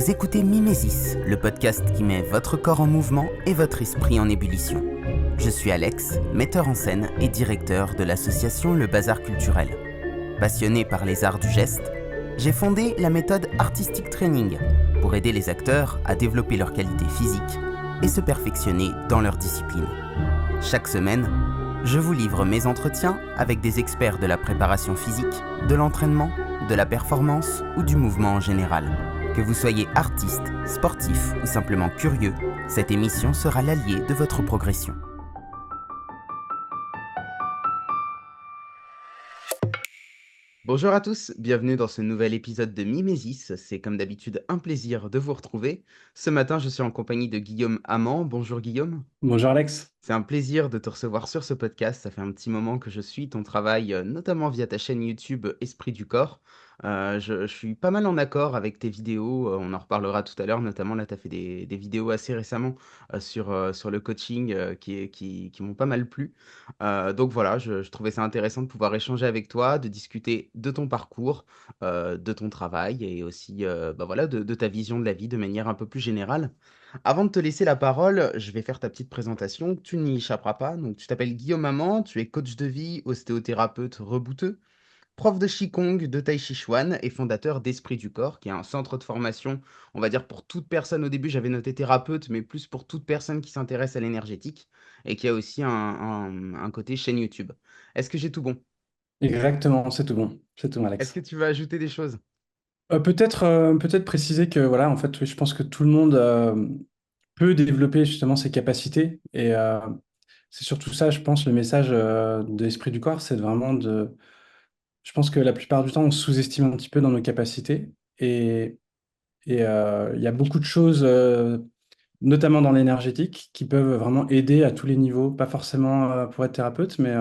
Vous écoutez Mimesis, le podcast qui met votre corps en mouvement et votre esprit en ébullition. Je suis Alex, metteur en scène et directeur de l'association Le Bazar Culturel. Passionné par les arts du geste, j'ai fondé la méthode Artistic Training pour aider les acteurs à développer leurs qualités physiques et se perfectionner dans leur discipline. Chaque semaine, je vous livre mes entretiens avec des experts de la préparation physique, de l'entraînement, de la performance ou du mouvement en général. Que vous soyez artiste, sportif ou simplement curieux, cette émission sera l'allié de votre progression. Bonjour à tous, bienvenue dans ce nouvel épisode de Mimesis. C'est comme d'habitude un plaisir de vous retrouver. Ce matin, je suis en compagnie de Guillaume Amand. Bonjour Guillaume. Bonjour Alex. C'est un plaisir de te recevoir sur ce podcast. Ça fait un petit moment que je suis ton travail, notamment via ta chaîne YouTube Esprit du Corps. Je suis pas mal en accord avec tes vidéos. On en reparlera tout à l'heure. Notamment, là, tu as fait des vidéos assez récemment sur le coaching qui m'ont pas mal plu. Donc voilà, je trouvais ça intéressant de pouvoir échanger avec toi, de discuter de ton parcours, de ton travail et aussi voilà, de ta vision de la vie de manière un peu plus générale. Avant de te laisser la parole, je vais faire ta petite présentation. Tu n'y échapperas pas. Donc, tu t'appelles Guillaume Amand, tu es coach de vie, ostéothérapeute rebouteux, prof de Qigong, de Tai Chi Chuan et fondateur d'Esprit du Corps, qui est un centre de formation, on va dire pour toute personne. Au début, j'avais noté thérapeute, mais plus pour toute personne qui s'intéresse à l'énergétique et qui a aussi un côté chaîne YouTube. Est-ce que j'ai tout bon? Exactement, c'est tout bon. C'est tout bon, Est-ce que Alex. tu veux ajouter des choses? Peut-être préciser que voilà, en fait, oui, je pense que tout le monde peut développer justement ses capacités. Et c'est surtout ça, je pense, le message de l'esprit du corps, c'est vraiment de. Je pense que la plupart du temps, on sous-estime un petit peu dans nos capacités. Et, et il y a beaucoup de choses, notamment dans l'énergétique, qui peuvent vraiment aider à tous les niveaux, pas forcément pour être thérapeute, mais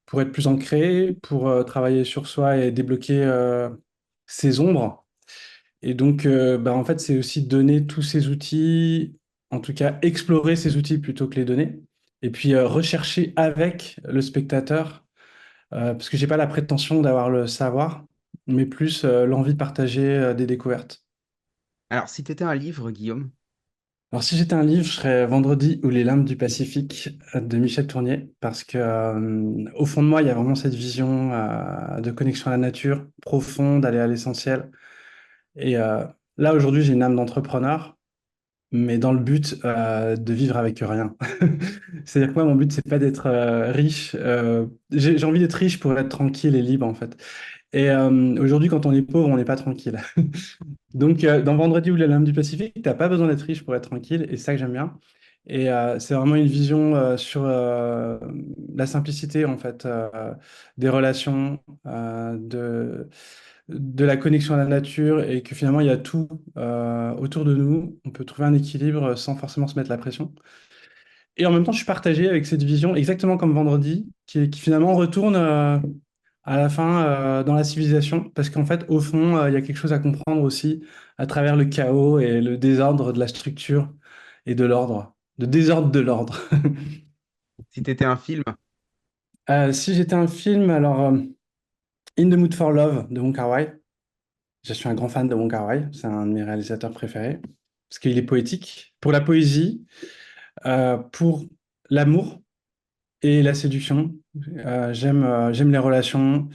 pour être plus ancré, pour travailler sur soi et débloquer ses ombres. Et donc, en fait, c'est aussi donner tous ces outils, en tout cas explorer ces outils plutôt que les donner, et puis rechercher avec le spectateur, parce que j'ai pas la prétention d'avoir le savoir, mais plus l'envie de partager des découvertes. Alors, si tu étais un livre, Guillaume, Alors, si j'étais un livre, je serais Vendredi ou les limbes du Pacifique de Michel Tournier, parce que au fond de moi, il y a vraiment cette vision de connexion à la nature profonde, d'aller à l'essentiel. Et là, aujourd'hui, j'ai une âme d'entrepreneur, mais dans le but de vivre avec rien. C'est-à-dire que moi, mon but, c'est pas d'être riche. J'ai envie d'être riche pour être tranquille et libre, en fait. Et aujourd'hui, quand on est pauvre, on n'est pas tranquille. Donc, dans Vendredi ou les Lames du Pacifique, t'as pas besoin d'être riche pour être tranquille, et c'est ça que j'aime bien. Et c'est vraiment une vision sur la simplicité, en fait, des relations, de la connexion à la nature, et que finalement, il y a tout autour de nous. On peut trouver un équilibre sans forcément se mettre la pression. Et en même temps, je suis partagé avec cette vision, exactement comme Vendredi, qui finalement retourne à la fin dans la civilisation, parce qu'en fait, au fond, il y a quelque chose à comprendre aussi à travers le chaos et le désordre de la structure et de l'ordre, de désordre de l'ordre. si tu étais un film, Si j'étais un film, alors In the Mood for Love de Wong Kar-wai. Je suis un grand fan de Wong Kar-wai, c'est un de mes réalisateurs préférés, parce qu'il est poétique, pour la poésie, pour l'amour et la séduction. J'aime les relations.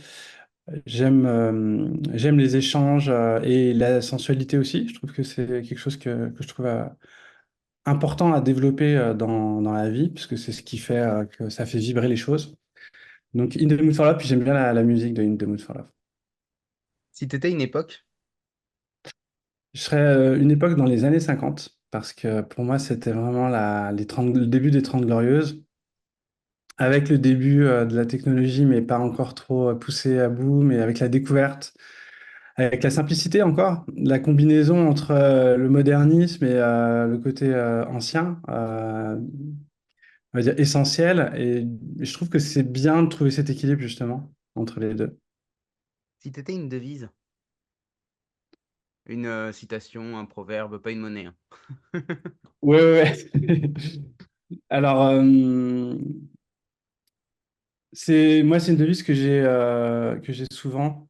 J'aime les échanges et la sensualité aussi. Je trouve que c'est quelque chose que je trouve important à développer dans la vie, parce que c'est ce qui fait que ça fait vibrer les choses. Donc, In the Mood for Love, puis j'aime bien la musique de In the Mood for Love. si tu étais une époque, Je serais une époque dans les années 50, parce que pour moi, c'était vraiment le début des Trente Glorieuses, avec le début de la technologie, mais pas encore trop poussé à bout, mais avec la découverte. Avec la simplicité encore, la combinaison entre le modernisme et le côté ancien, on va dire essentiel. Et je trouve que c'est bien de trouver cet équilibre justement entre les deux. si tu étais une devise, une citation, un proverbe, pas une monnaie, hein. Ouais, ouais, ouais. Alors, c'est une devise que j'ai souvent,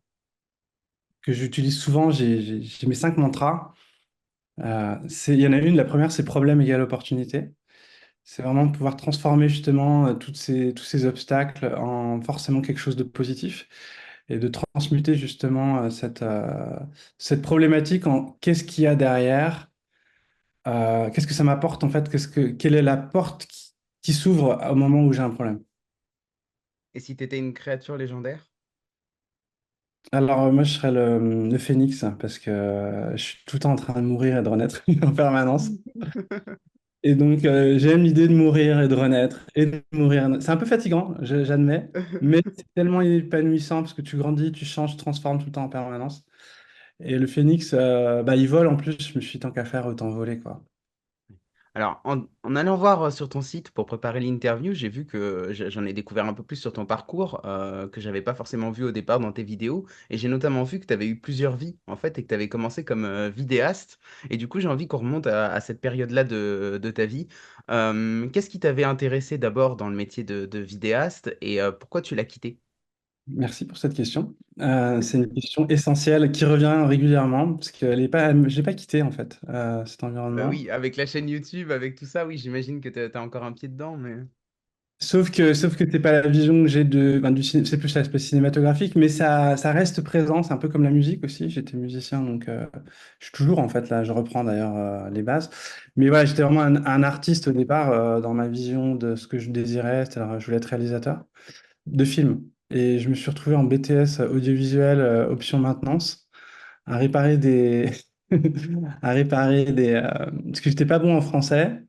que j'utilise souvent. J'ai mes cinq mantras. Il y en a une, la première, c'est problème égale opportunité. C'est vraiment pouvoir transformer justement tous ces obstacles en forcément quelque chose de positif et de transmuter justement cette problématique en qu'est-ce qu'il y a derrière, qu'est-ce que ça m'apporte en fait, quelle est la porte qui s'ouvre au moment où j'ai un problème. Et si tu étais une créature légendaire? Alors moi je serais le phénix parce que je suis tout le temps en train de mourir et de renaître en permanence. Et donc, j'aime l'idée de mourir et de renaître et de mourir. C'est un peu fatigant, j'admets, mais c'est tellement épanouissant parce que tu grandis, tu changes, tu transformes tout le temps en permanence. Et le phénix, bah, il vole en plus, je me suis dit, tant qu'à faire, autant voler, quoi. Alors, en allant voir sur ton site pour préparer l'interview, j'ai vu que j'en ai découvert un peu plus sur ton parcours que j'avais pas forcément vu au départ dans tes vidéos. Et j'ai notamment vu que tu avais eu plusieurs vies, en fait, et que tu avais commencé comme vidéaste. Et du coup, j'ai envie qu'on remonte à cette période-là de ta vie. Qu'est-ce qui t'avait intéressé d'abord dans le métier de vidéaste et pourquoi tu l'as quitté? Merci pour cette question. C'est une question essentielle qui revient régulièrement parce que je l'ai pas quitté, en fait, cet Bah environnement. oui, avec la chaîne YouTube, avec tout ça, oui, j'imagine que tu as encore un pied dedans, mais... Sauf que c'est pas la vision que j'ai c'est plus l'aspect cinématographique, mais ça reste présent. C'est un peu comme la musique aussi. J'étais musicien, donc je suis toujours en fait là. Je reprends d'ailleurs les bases. Mais voilà, j'étais vraiment un artiste au départ dans ma vision de ce que je désirais. C'est-à-dire, je voulais être réalisateur de films. Et je me suis retrouvé en BTS audiovisuel option maintenance à réparer des parce que j'étais pas bon en français.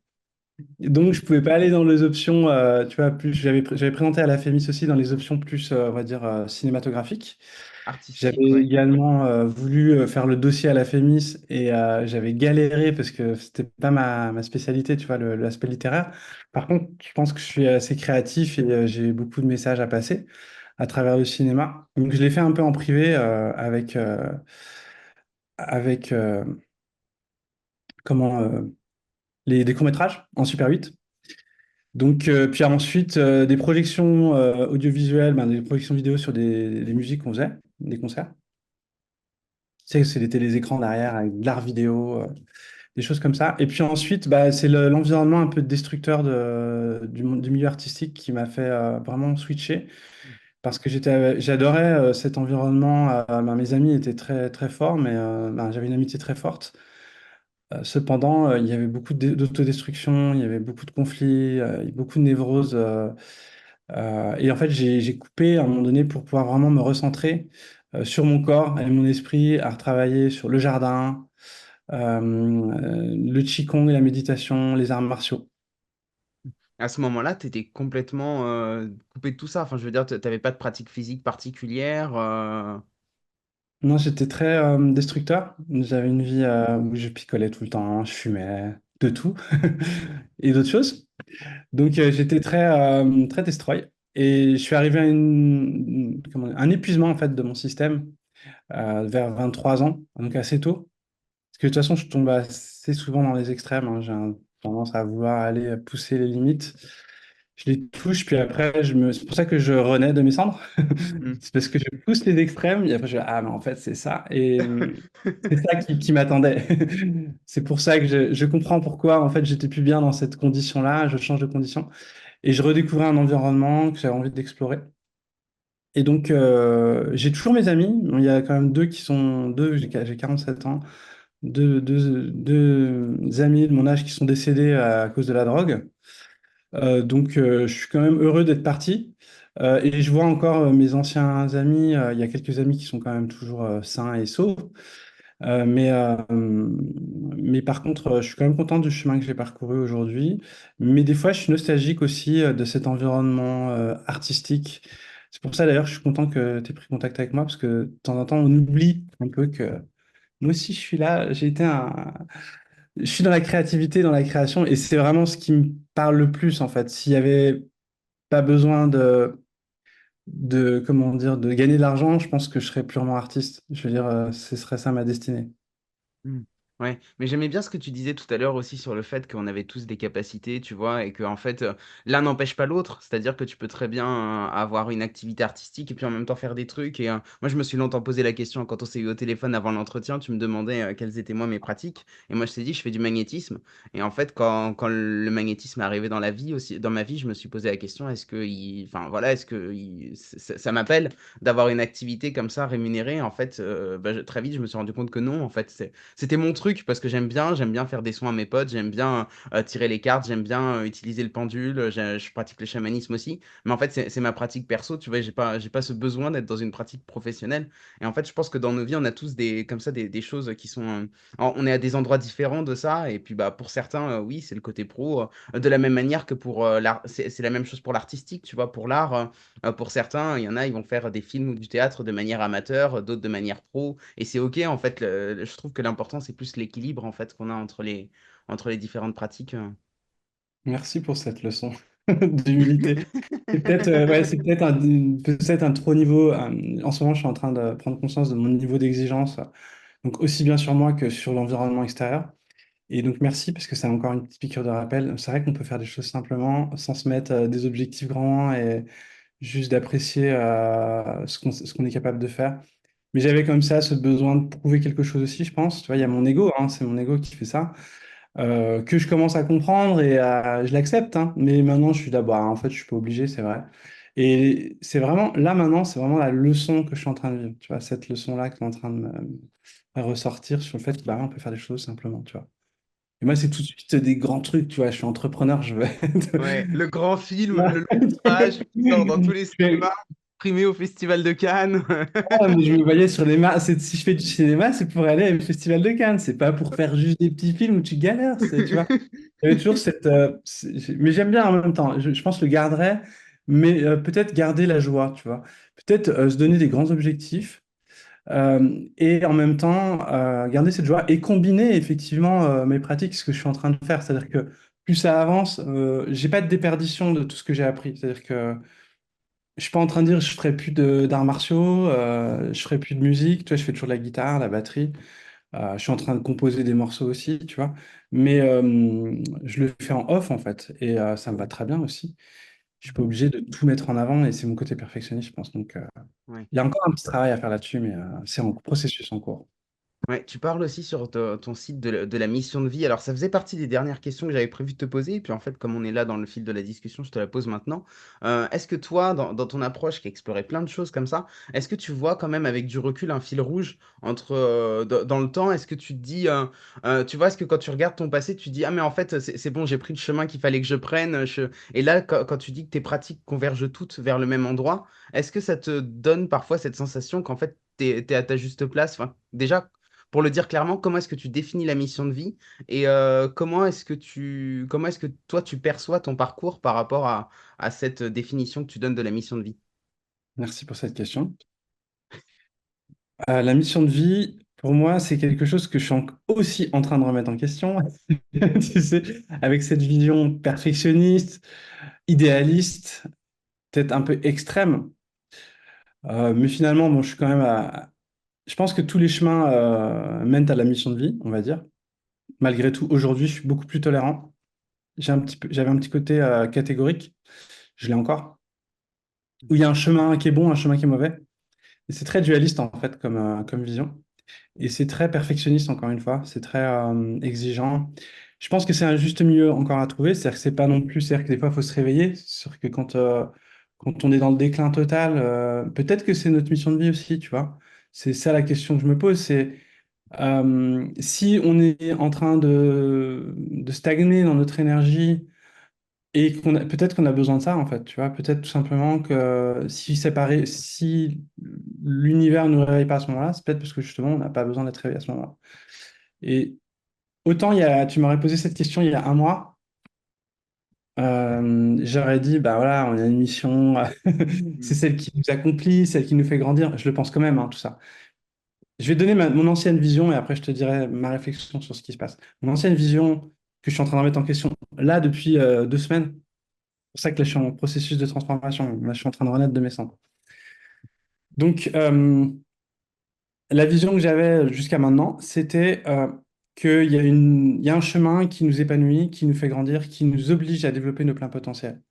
Donc, je pouvais pas aller dans les options, tu vois, plus, j'avais présenté à la FEMIS aussi dans les options plus, on va dire, cinématographiques. Artistique, J'avais ouais. également voulu faire le dossier à la FEMIS et j'avais galéré parce que c'était pas ma spécialité, tu vois, l'aspect littéraire. Par contre, je pense que je suis assez créatif et j'ai beaucoup de messages à passer à travers le cinéma. Donc, je l'ai fait un peu en privé avec comment, des courts-métrages en Super 8. Donc, puis ensuite, des projections audiovisuelles, ben, des projections vidéo sur des musiques qu'on faisait, des concerts. Tu sais, c'était les écrans derrière avec de l'art vidéo, des choses comme ça. Et puis ensuite, bah, c'est l'environnement un peu destructeur du milieu artistique qui m'a fait vraiment switcher. Parce que j'adorais cet environnement. Ben, mes amis étaient très, très forts, mais ben, j'avais une amitié très forte. Cependant, il y avait beaucoup d'autodestruction, il y avait beaucoup de conflits, beaucoup de névroses. Et en fait, j'ai coupé à un moment donné pour pouvoir vraiment me recentrer sur mon corps et mon esprit, à retravailler sur le jardin, le qigong et la méditation, les arts martiaux. À ce moment-là, tu étais complètement coupé de tout ça. Enfin, je veux dire, tu n'avais pas de pratique physique particulière. Non, j'étais très destructeur. J'avais une vie où je picolais tout le temps, je fumais, de tout et d'autres choses. Donc, j'étais très, très destroy. Et je suis arrivé à un épuisement en fait de mon système vers 23 ans, donc assez tôt. Parce que de toute façon, je tombe assez souvent dans les extrêmes, hein. J'ai tendance à vouloir aller pousser les limites. Je les touche, puis après, c'est pour ça que je renais de mes cendres. Hmm. C'est parce que je pousse les extrêmes, et après, ah, mais en fait, c'est ça. Et c'est ça qui m'attendait. C'est pour ça que je comprends pourquoi, en fait, j'étais plus bien dans cette condition-là. Je change de condition. Et je redécouvrais un environnement que j'avais envie d'explorer. Et donc, j'ai toujours mes amis. Il y a quand même deux, j'ai 47 ans, deux amis de mon âge qui sont décédés à cause de la drogue. Donc, je suis quand même heureux d'être parti. Et je vois encore mes anciens amis. Il y a quelques amis qui sont quand même toujours sains et saufs. Mais par contre, je suis quand même content du chemin que j'ai parcouru aujourd'hui. Mais des fois, je suis nostalgique aussi de cet environnement artistique. C'est pour ça d'ailleurs que je suis content que tu aies pris contact avec moi, parce que de temps en temps, on oublie un peu que moi aussi, je suis là. Je suis dans la créativité, dans la création, et c'est vraiment ce qui me parle le plus, en fait. S'il y avait pas besoin comment dire, de gagner de l'argent, je pense que je serais purement artiste. Je veux dire, ce serait ça ma destinée. Hmm. Ouais, mais j'aimais bien ce que tu disais tout à l'heure aussi sur le fait qu'on avait tous des capacités, tu vois? Et qu'en fait, l'un n'empêche pas l'autre. C'est-à-dire que tu peux très bien, avoir une activité artistique et puis en même temps faire des trucs et moi je me suis longtemps posé la question quand on s'est eu au téléphone avant l'entretien, tu me demandais, quelles étaient moi mes pratiques et moi je t'ai dit: «Je fais du magnétisme» et en fait quand le magnétisme est arrivé dans la vie aussi dans ma vie, je me suis posé la question: «Est-ce qu'il enfin voilà, est-ce que il ça m'appelle d'avoir une activité comme ça rémunérée?» En fait, bah, je très vite je me suis rendu compte que non, en fait, c'était mon truc parce que j'aime bien faire des soins à mes potes, j'aime bien, tirer les cartes, j'aime bien, utiliser le pendule, je pratique le chamanisme aussi. Mais en fait, c'est ma pratique perso, tu vois? J'ai pas ce besoin d'être dans une pratique professionnelle et en fait, je pense que dans nos vies, on a tous des comme ça des choses qui sont, on est à des endroits différents de ça et puis, bah, pour certains, oui, c'est le côté pro, de la même manière que pour, l'art c'est la même chose pour l'artistique, tu vois? Pour l'art, pour certains, il y en a, ils vont faire des films ou du théâtre de manière amateur, d'autres de manière pro et c'est OK en fait, je trouve que l'important, c'est plus l'équilibre en fait qu'on a entre les différentes pratiques, Merci pour cette leçon d'humilité. C'est peut-être ouais, c'est peut-être un trop niveau. En ce moment, je suis en train de prendre conscience de mon niveau d'exigence, donc aussi bien sur moi que sur l'environnement extérieur. Et donc merci parce que c'est encore une petite piqûre de rappel. C'est vrai qu'on peut faire des choses simplement sans se mettre des objectifs grands et juste d'apprécier ce qu'on est capable de faire. Mais j'avais comme ça ce besoin de prouver quelque chose aussi, je pense. Tu vois, il y a mon ego, hein, c'est mon ego qui fait ça, que je commence à comprendre et je l'accepte, hein. Mais maintenant, je suis là, bah, en fait, je suis pas obligé, c'est vrai. Et c'est vraiment, là maintenant, c'est vraiment la leçon que je suis en train de vivre. Tu vois, cette leçon-là qui est en train de me faire ressortir sur le fait que bah, on peut faire des choses simplement, tu vois. Et moi, c'est tout de suite des grands trucs, tu vois. Je suis entrepreneur, je veux être... ouais, le grand film, le long métrage qui sort dans tous les cinémas, primé au Festival de Cannes. Ah, mais je me voyais sur les si je fais du cinéma, c'est pour aller au Festival de Cannes. C'est pas pour faire juste des petits films où tu galères, tu vois. Il y avait toujours cette. Mais j'aime bien en même temps. Je pense que je le garderai, mais peut-être garder la joie, tu vois. Peut-être se donner des grands objectifs et en même temps garder cette joie et combiner effectivement mes pratiques, ce que je suis en train de faire. C'est-à-dire que plus ça avance, j'ai pas de déperdition de tout ce que j'ai appris. C'est-à-dire que je suis pas en train de dire je ferai plus d'arts martiaux, je ferai plus de musique. Tu vois, je fais toujours de la guitare, la batterie. Je suis en train de composer des morceaux aussi, tu vois. Mais je le fais en off, en fait. Et ça me va très bien aussi. Je suis pas obligé de tout mettre en avant et c'est mon côté perfectionniste, je pense. Donc, Ouais. il y a encore un petit travail à faire là-dessus, mais c'est en processus en cours. Ouais, tu parles aussi sur ton site de la mission de vie. Alors, ça faisait partie des dernières questions que j'avais prévu de te poser. Et puis, en fait, comme on est là dans le fil de la discussion, je te la pose maintenant. Est-ce que toi, dans ton approche qui explorait plein de choses comme ça, est-ce que tu vois quand même avec du recul un fil rouge entre, dans le temps? Est-ce que tu te dis, tu vois, est-ce que quand tu regardes ton passé, tu te dis, ah, mais en fait, c'est bon, j'ai pris le chemin qu'il fallait que je prenne. Et là, quand tu dis que tes pratiques convergent toutes vers le même endroit, est-ce que ça te donne parfois cette sensation qu'en fait, t'es à ta juste place? Enfin, déjà, pour le dire clairement, comment est-ce que tu définis la mission de vie et comment est-ce que toi tu perçois ton parcours par rapport à cette définition que tu donnes de la mission de vie? Merci pour cette question. La mission de vie, pour moi, c'est quelque chose que je suis aussi en train de remettre en question. Tu sais, avec cette vision perfectionniste, idéaliste, peut-être un peu extrême. Mais finalement, bon, je suis quand même je pense que tous les chemins mènent à la mission de vie, on va dire. Malgré tout, aujourd'hui, je suis beaucoup plus tolérant. J'avais un petit côté catégorique, je l'ai encore, où il y a un chemin qui est bon, un chemin qui est mauvais. Et c'est très dualiste, en fait, comme vision. Et c'est très perfectionniste, encore une fois. C'est très exigeant. Je pense que c'est un juste milieu encore à trouver. C'est-à-dire que c'est pas non plus, c'est-à-dire que des fois, il faut se réveiller. C'est-à-dire que quand on est dans le déclin total, peut-être que c'est notre mission de vie aussi, tu vois. C'est ça la question que je me pose, c'est si on est en train de stagner dans notre énergie et peut-être qu'on a besoin de ça, en fait, tu vois. Peut-être tout simplement que si l'univers ne nous réveille pas à ce moment-là, c'est peut-être parce que justement, on n'a pas besoin d'être réveillé à ce moment-là. Et autant tu m'aurais posé cette question il y a un mois, j'aurais dit, bah voilà, on a une mission, c'est Mmh. celle qui nous accomplit, celle qui nous fait grandir. Je le pense quand même, hein, tout ça. Je vais te donner mon ancienne vision et après je te dirai ma réflexion sur ce qui se passe. Mon ancienne vision que je suis en train de remettre en question là depuis 2 semaines, c'est pour ça que là je suis en processus de transformation. Là, je suis en train de renaître de mes cendres. Donc, la vision que j'avais jusqu'à maintenant, c'était il y a un chemin qui nous épanouit, qui nous fait grandir, qui nous oblige à développer nos pleins potentiels,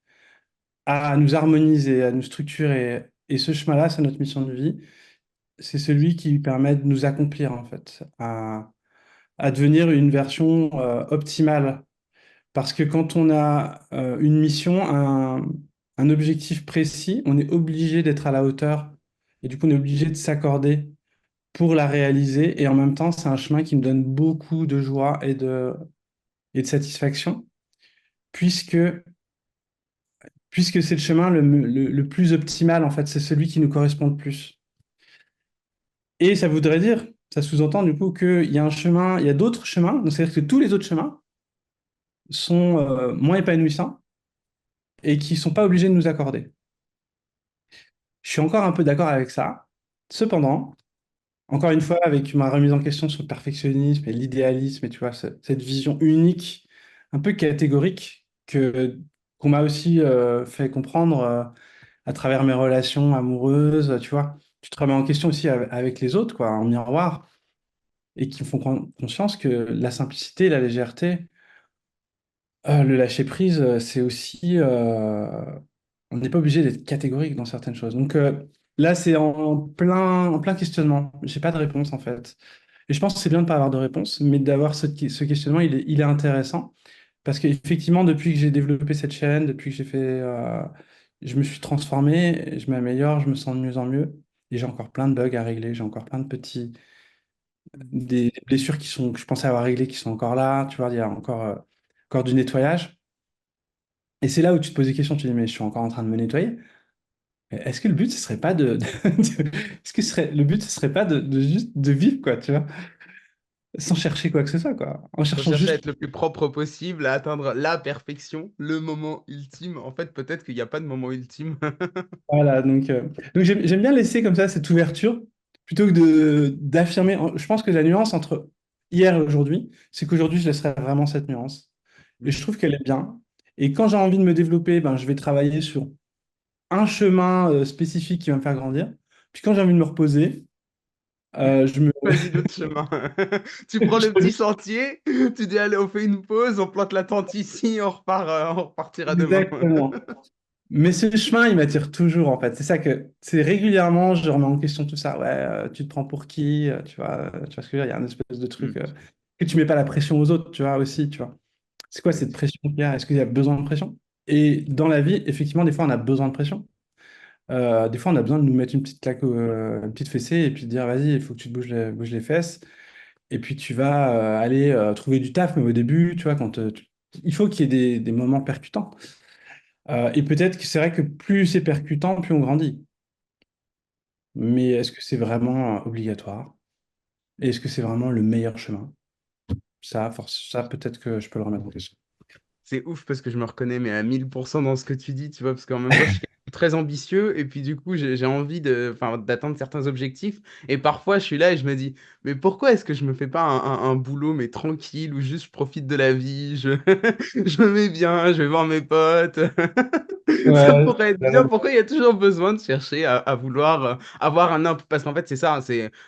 à nous harmoniser, à nous structurer. Et ce chemin-là, c'est notre mission de vie. C'est celui qui permet de nous accomplir, en fait, à devenir une version optimale. Parce que quand on a une mission, un objectif précis, on est obligé d'être à la hauteur. Et du coup, on est obligé de s'accorder pour la réaliser. Et en même temps, c'est un chemin qui me donne beaucoup de joie et de satisfaction, puisque, puisque c'est le chemin le plus optimal, en fait. C'est celui qui nous correspond le plus. Et ça voudrait dire, ça sous-entend du coup qu'il y a un chemin, il y a d'autres chemins. Donc, c'est-à-dire que tous les autres chemins sont moins épanouissants et qui ne sont pas obligés de nous accorder. Je suis encore un peu d'accord avec ça. Cependant, encore une fois, avec ma remise en question sur le perfectionnisme et l'idéalisme, et tu vois, cette vision unique, un peu catégorique, qu'on m'a aussi fait comprendre à travers mes relations amoureuses, tu vois. Tu te remets en question aussi avec les autres, quoi, en miroir, et qui me font prendre conscience que la simplicité, la légèreté, le lâcher prise, c'est aussi. On n'est pas obligé d'être catégorique dans certaines choses. Donc là, c'est en plein questionnement. J'ai pas de réponse en fait. Et je pense que c'est bien de ne pas avoir de réponse, mais d'avoir ce questionnement, il est intéressant. Parce qu'effectivement, depuis que j'ai développé cette chaîne, depuis que je me suis transformé, je m'améliore, je me sens de mieux en mieux. Et j'ai encore plein de bugs à régler, j'ai encore plein de des blessures que je pensais avoir réglées qui sont encore là. Tu vois, il y a encore du nettoyage. Et c'est là où tu te poses des questions, tu te dis, mais je suis encore en train de me nettoyer. Est-ce que le but, ce serait pas est-ce que le but, ce serait pas de juste de vivre, quoi, tu vois, sans chercher quoi que ce soit, quoi, en On cherchant cherche à juste. être le plus propre possible, à atteindre la perfection, le moment ultime. En fait, peut-être qu'il n'y a pas de moment ultime. Voilà, donc j'aime bien laisser comme ça cette ouverture, plutôt que d'affirmer. Je pense que la nuance entre hier et aujourd'hui, c'est qu'aujourd'hui, je laisserai vraiment cette nuance. Et je trouve qu'elle est bien. Et quand j'ai envie de me développer, ben, je vais travailler sur un chemin spécifique qui va me faire grandir. Puis quand j'ai envie de me reposer, je me... Choisis l'autre chemin. Tu prends le petit sentier, tu dis allez, on fait une pause, on plante la tente ici, on repartira demain. Exactement. Mais ce chemin, il m'attire toujours, en fait. C'est ça c'est régulièrement, je remets en question tout ça. Ouais, tu te prends pour qui? Tu vois ce que je veux dire? Il y a une espèce de truc Mm. que tu mets pas la pression aux autres, tu vois, aussi, tu vois. C'est quoi cette pression qu'il y a? Est-ce qu'il y a besoin de pression? Et dans la vie, effectivement, des fois, on a besoin de pression. Des fois, on a besoin de nous mettre une petite claque, une petite fessée et puis de dire, vas-y, il faut que tu te bouges les fesses. Et puis, tu vas aller trouver du taf, mais au début, tu vois, il faut qu'il y ait des moments percutants. Et peut-être que c'est vrai que plus c'est percutant, plus on grandit. Mais est-ce que c'est vraiment obligatoire? Et est-ce que c'est vraiment le meilleur chemin? Ça, peut-être que je peux le remettre en question. C'est ouf parce que je me reconnais mais à 1000% dans ce que tu dis, tu vois, parce qu'en même temps, je suis très ambitieux et puis du coup, j'ai envie enfin, d'atteindre certains objectifs et parfois, je suis là et je me dis, mais pourquoi est-ce que je me fais pas un boulot mais tranquille où juste je profite de la vie, je me mets bien, je vais voir mes potes. Ça Ouais, pourrait être bien. Pourquoi il y a toujours besoin de chercher à vouloir avoir un imp? Parce qu'en fait, c'est ça,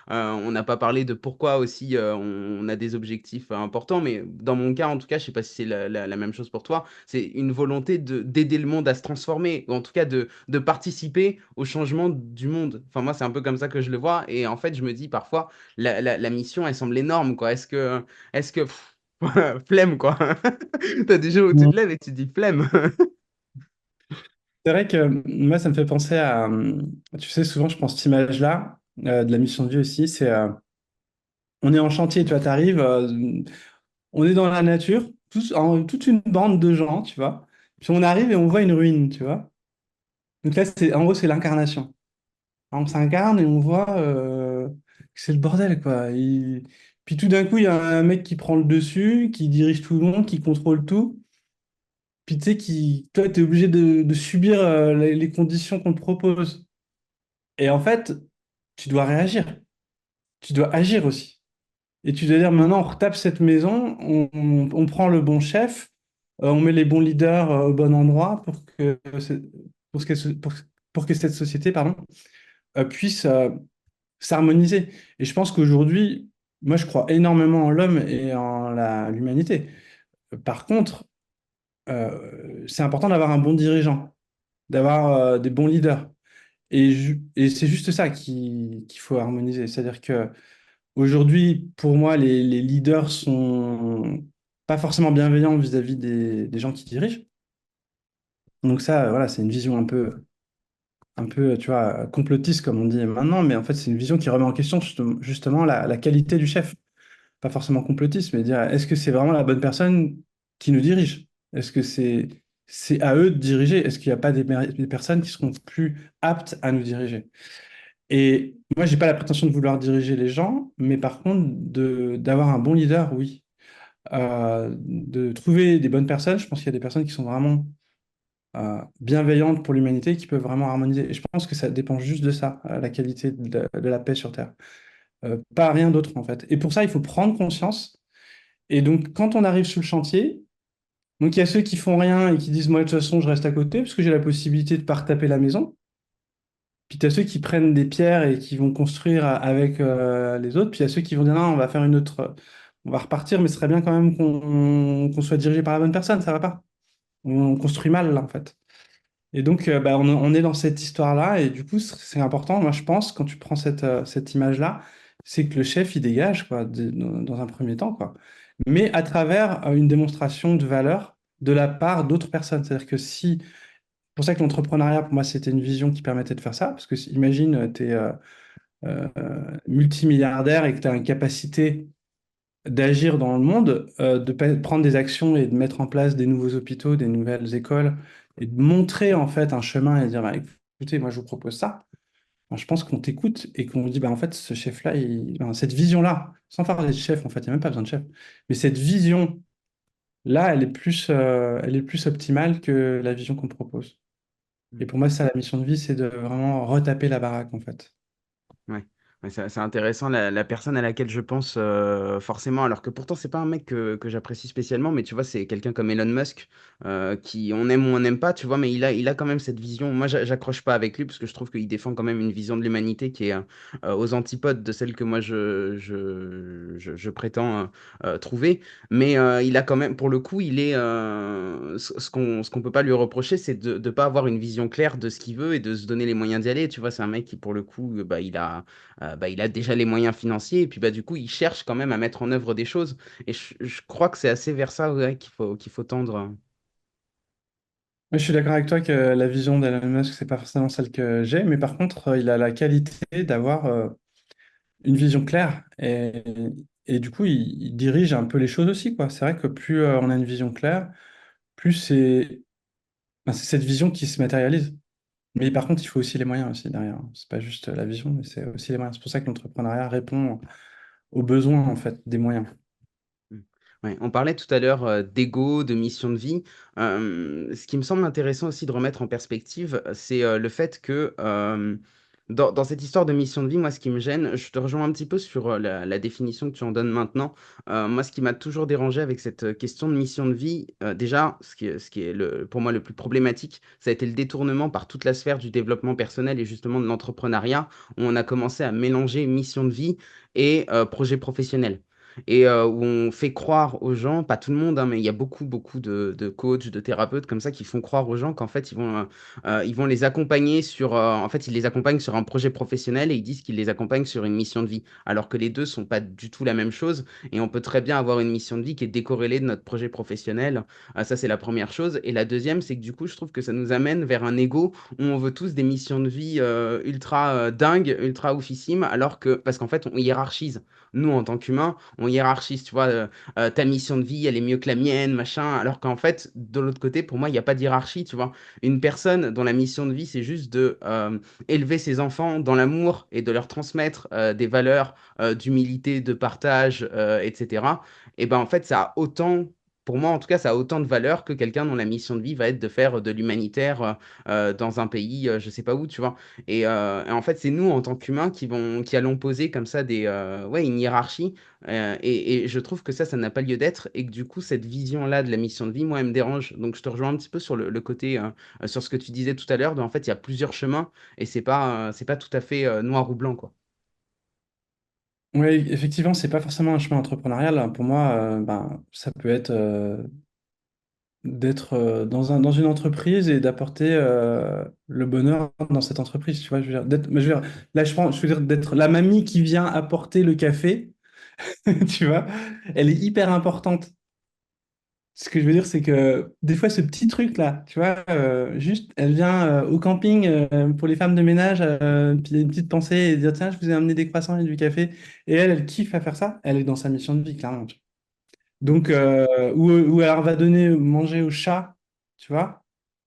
hein, on n'a pas parlé de pourquoi aussi on a des objectifs importants, mais dans mon cas, en tout cas, je sais pas si c'est la même chose pour toi, c'est une volonté d'aider le monde à se transformer, ou en tout cas de participer au changement du monde. Enfin, moi, c'est un peu comme ça que je le vois, et en fait, je me dis parfois, la mission, elle semble énorme, quoi. Pff, flemme, quoi. T'as des jours où tu te lèves et tu te dis flemme. c'est vrai que moi, ça me fait penser à, tu sais, souvent, je pense cette image-là, de la mission de vie aussi, on est en chantier, tu vois, t'arrives, on est dans la nature, toute une bande de gens, tu vois, puis on arrive et on voit une ruine, tu vois. Donc là, en gros, c'est l'incarnation. On s'incarne et on voit que c'est le bordel, quoi. Puis tout d'un coup, il y a un mec qui prend le dessus, qui dirige tout le monde, qui contrôle tout. Puis tu sais, toi, tu es obligé de subir les conditions qu'on te propose. Et en fait, tu dois réagir. Tu dois agir aussi. Et tu dois dire, maintenant, on retape cette maison, on prend le bon chef, on met les bons leaders au bon endroit pour que cette société, pardon, puisse s'harmoniser. Et je pense qu'aujourd'hui, moi, je crois énormément en l'homme et en l'humanité. Par contre, c'est important d'avoir un bon dirigeant, d'avoir des bons leaders. Et c'est juste ça qu'il faut harmoniser. C'est-à-dire que aujourd'hui, pour moi, les leaders sont pas forcément bienveillants vis-à-vis des gens qui dirigent. Donc ça, voilà, c'est une vision un peu, tu vois, complotiste, comme on dit maintenant, mais en fait, c'est une vision qui remet en question justement la qualité du chef. Pas forcément complotiste, mais dire, est-ce que c'est vraiment la bonne personne qui nous dirige? Est-ce que c'est à eux de diriger? Est-ce qu'il n'y a pas des personnes qui seront plus aptes à nous diriger? Et moi, j'ai pas la prétention de vouloir diriger les gens, mais par contre, d'avoir un bon leader, oui. De trouver des bonnes personnes, je pense qu'il y a des personnes qui sont vraiment bienveillantes pour l'humanité, qui peuvent vraiment harmoniser. Et je pense que ça dépend juste de ça, la qualité de la paix sur Terre. Pas rien d'autre, en fait. Et pour ça, il faut prendre conscience. Et donc, quand on arrive sur le chantier, donc il y a ceux qui font rien et qui disent, moi, de toute façon, je reste à côté, parce que j'ai la possibilité de ne pas retaper la maison. Puis tu as ceux qui prennent des pierres et qui vont construire avec les autres. Puis il y a ceux qui vont dire, non, on va faire une autre. On va repartir, mais ce serait bien quand même qu'on soit dirigé par la bonne personne, ça va pas. On construit mal, là, en fait. Et donc, bah, on est dans cette histoire-là, et du coup, c'est important, moi, je pense, quand tu prends cette image-là, c'est que le chef, il dégage, quoi, dans un premier temps, quoi. Mais à travers une démonstration de valeur de la part d'autres personnes. C'est-à-dire que si, c'est pour ça que l'entrepreneuriat, pour moi, c'était une vision qui permettait de faire ça, parce que imagine, tu es multimilliardaire et que tu as une capacité d'agir dans le monde, prendre des actions et de mettre en place des nouveaux hôpitaux, des nouvelles écoles, et de montrer en fait un chemin et dire, bah, écoutez, moi je vous propose ça. Ben, je pense qu'on t'écoute et qu'on dit, bah, en fait, ce chef-là, ben, cette vision-là, sans parler de chef, en fait, il n'y a même pas besoin de chef, mais cette vision-là, elle est plus optimale que la vision qu'on propose. Et pour moi, ça, la mission de vie, c'est de vraiment retaper la baraque, en fait. Ouais. Ouais, c'est intéressant la personne à laquelle je pense, forcément, alors que pourtant c'est pas un mec que j'apprécie spécialement, mais tu vois, c'est quelqu'un comme Elon Musk, qui on aime ou on n'aime pas, tu vois? Mais il a quand même cette vision. Moi, j'accroche pas avec lui parce que je trouve qu'il défend quand même une vision de l'humanité qui est, aux antipodes de celle que moi je prétends, trouver. Mais, il a quand même pour le coup, il est, ce qu'on peut pas lui reprocher, c'est de pas avoir une vision claire de ce qu'il veut et de se donner les moyens d'y aller. Tu vois? C'est un mec qui pour le coup, bah, il a déjà les moyens financiers et puis bah, du coup, il cherche quand même à mettre en œuvre des choses. Et je crois que c'est assez vers ça, ouais, qu'il faut tendre. Moi, je suis d'accord avec toi que la vision d'Elon Musk, c'est pas forcément celle que j'ai, mais par contre, il a la qualité d'avoir une vision claire et du coup, il dirige un peu les choses aussi, quoi. C'est vrai que plus on a une vision claire, plus c'est cette vision qui se matérialise. Mais par contre, il faut aussi les moyens aussi derrière. C'est pas juste la vision, mais c'est aussi les moyens. C'est pour ça que l'entrepreneuriat répond aux besoins en fait des moyens. Mm. Ouais, on parlait tout à l'heure d'ego, de mission de vie. Ce qui me semble intéressant aussi de remettre en perspective, c'est le fait que dans cette histoire de mission de vie, moi, ce qui me gêne, je te rejoins un petit peu sur la définition que tu en donnes maintenant. Moi, ce qui m'a toujours dérangé avec cette question de mission de vie, déjà, ce qui est pour moi le plus problématique, ça a été le détournement par toute la sphère du développement personnel et justement de l'entrepreneuriat, où on a commencé à mélanger mission de vie et projet professionnel et où on fait croire aux gens, pas tout le monde, hein, mais il y a beaucoup, beaucoup de coachs, de thérapeutes comme ça qui font croire aux gens qu'en fait, ils vont les accompagner en fait, ils les accompagnent sur un projet professionnel et ils disent qu'ils les accompagnent sur une mission de vie, alors que les deux sont pas du tout la même chose et on peut très bien avoir une mission de vie qui est décorrélée de notre projet professionnel. Ça, c'est la première chose. Et la deuxième, c'est que du coup, je trouve que ça nous amène vers un ego où on veut tous des missions de vie ultra dingues, ultra oufissimes, alors que, parce qu'en fait, on hiérarchise. Nous, en tant qu'humains, on hiérarchise, tu vois, ta mission de vie, elle est mieux que la mienne, machin, alors qu'en fait, de l'autre côté, pour moi, il n'y a pas de hiérarchie, tu vois. Une personne dont la mission de vie, c'est juste de élever ses enfants dans l'amour et de leur transmettre des valeurs d'humilité, de partage, etc. Et ben en fait, ça a autant, pour moi en tout cas, ça a autant de valeur que quelqu'un dont la mission de vie va être de faire de l'humanitaire dans un pays, je sais pas où, tu vois. Et en fait, c'est nous, en tant qu'humains, qui allons poser comme ça ouais, une hiérarchie. Et je trouve que ça n'a pas lieu d'être. Et que du coup, cette vision-là de la mission de vie, moi, elle me dérange. Donc, je te rejoins un petit peu sur le côté, sur ce que tu disais tout à l'heure. En fait, il y a plusieurs chemins et c'est pas tout à fait noir ou blanc, quoi. Ouais, effectivement, c'est pas forcément un chemin entrepreneurial. Pour moi, ben, ça peut être d'être dans une entreprise et d'apporter le bonheur dans cette entreprise. Tu vois, je veux dire, mais je veux dire, là, je veux dire d'être la mamie qui vient apporter le café. Tu vois, elle est hyper importante. Ce que je veux dire, c'est que des fois, ce petit truc-là, tu vois, juste, elle vient au camping pour les femmes de ménage, puis une petite pensée et dire, tiens, je vous ai amené des croissants et du café. Et elle kiffe à faire ça. Elle est dans sa mission de vie, clairement. Tu vois. Donc, ou alors elle va donner manger au chat, tu vois,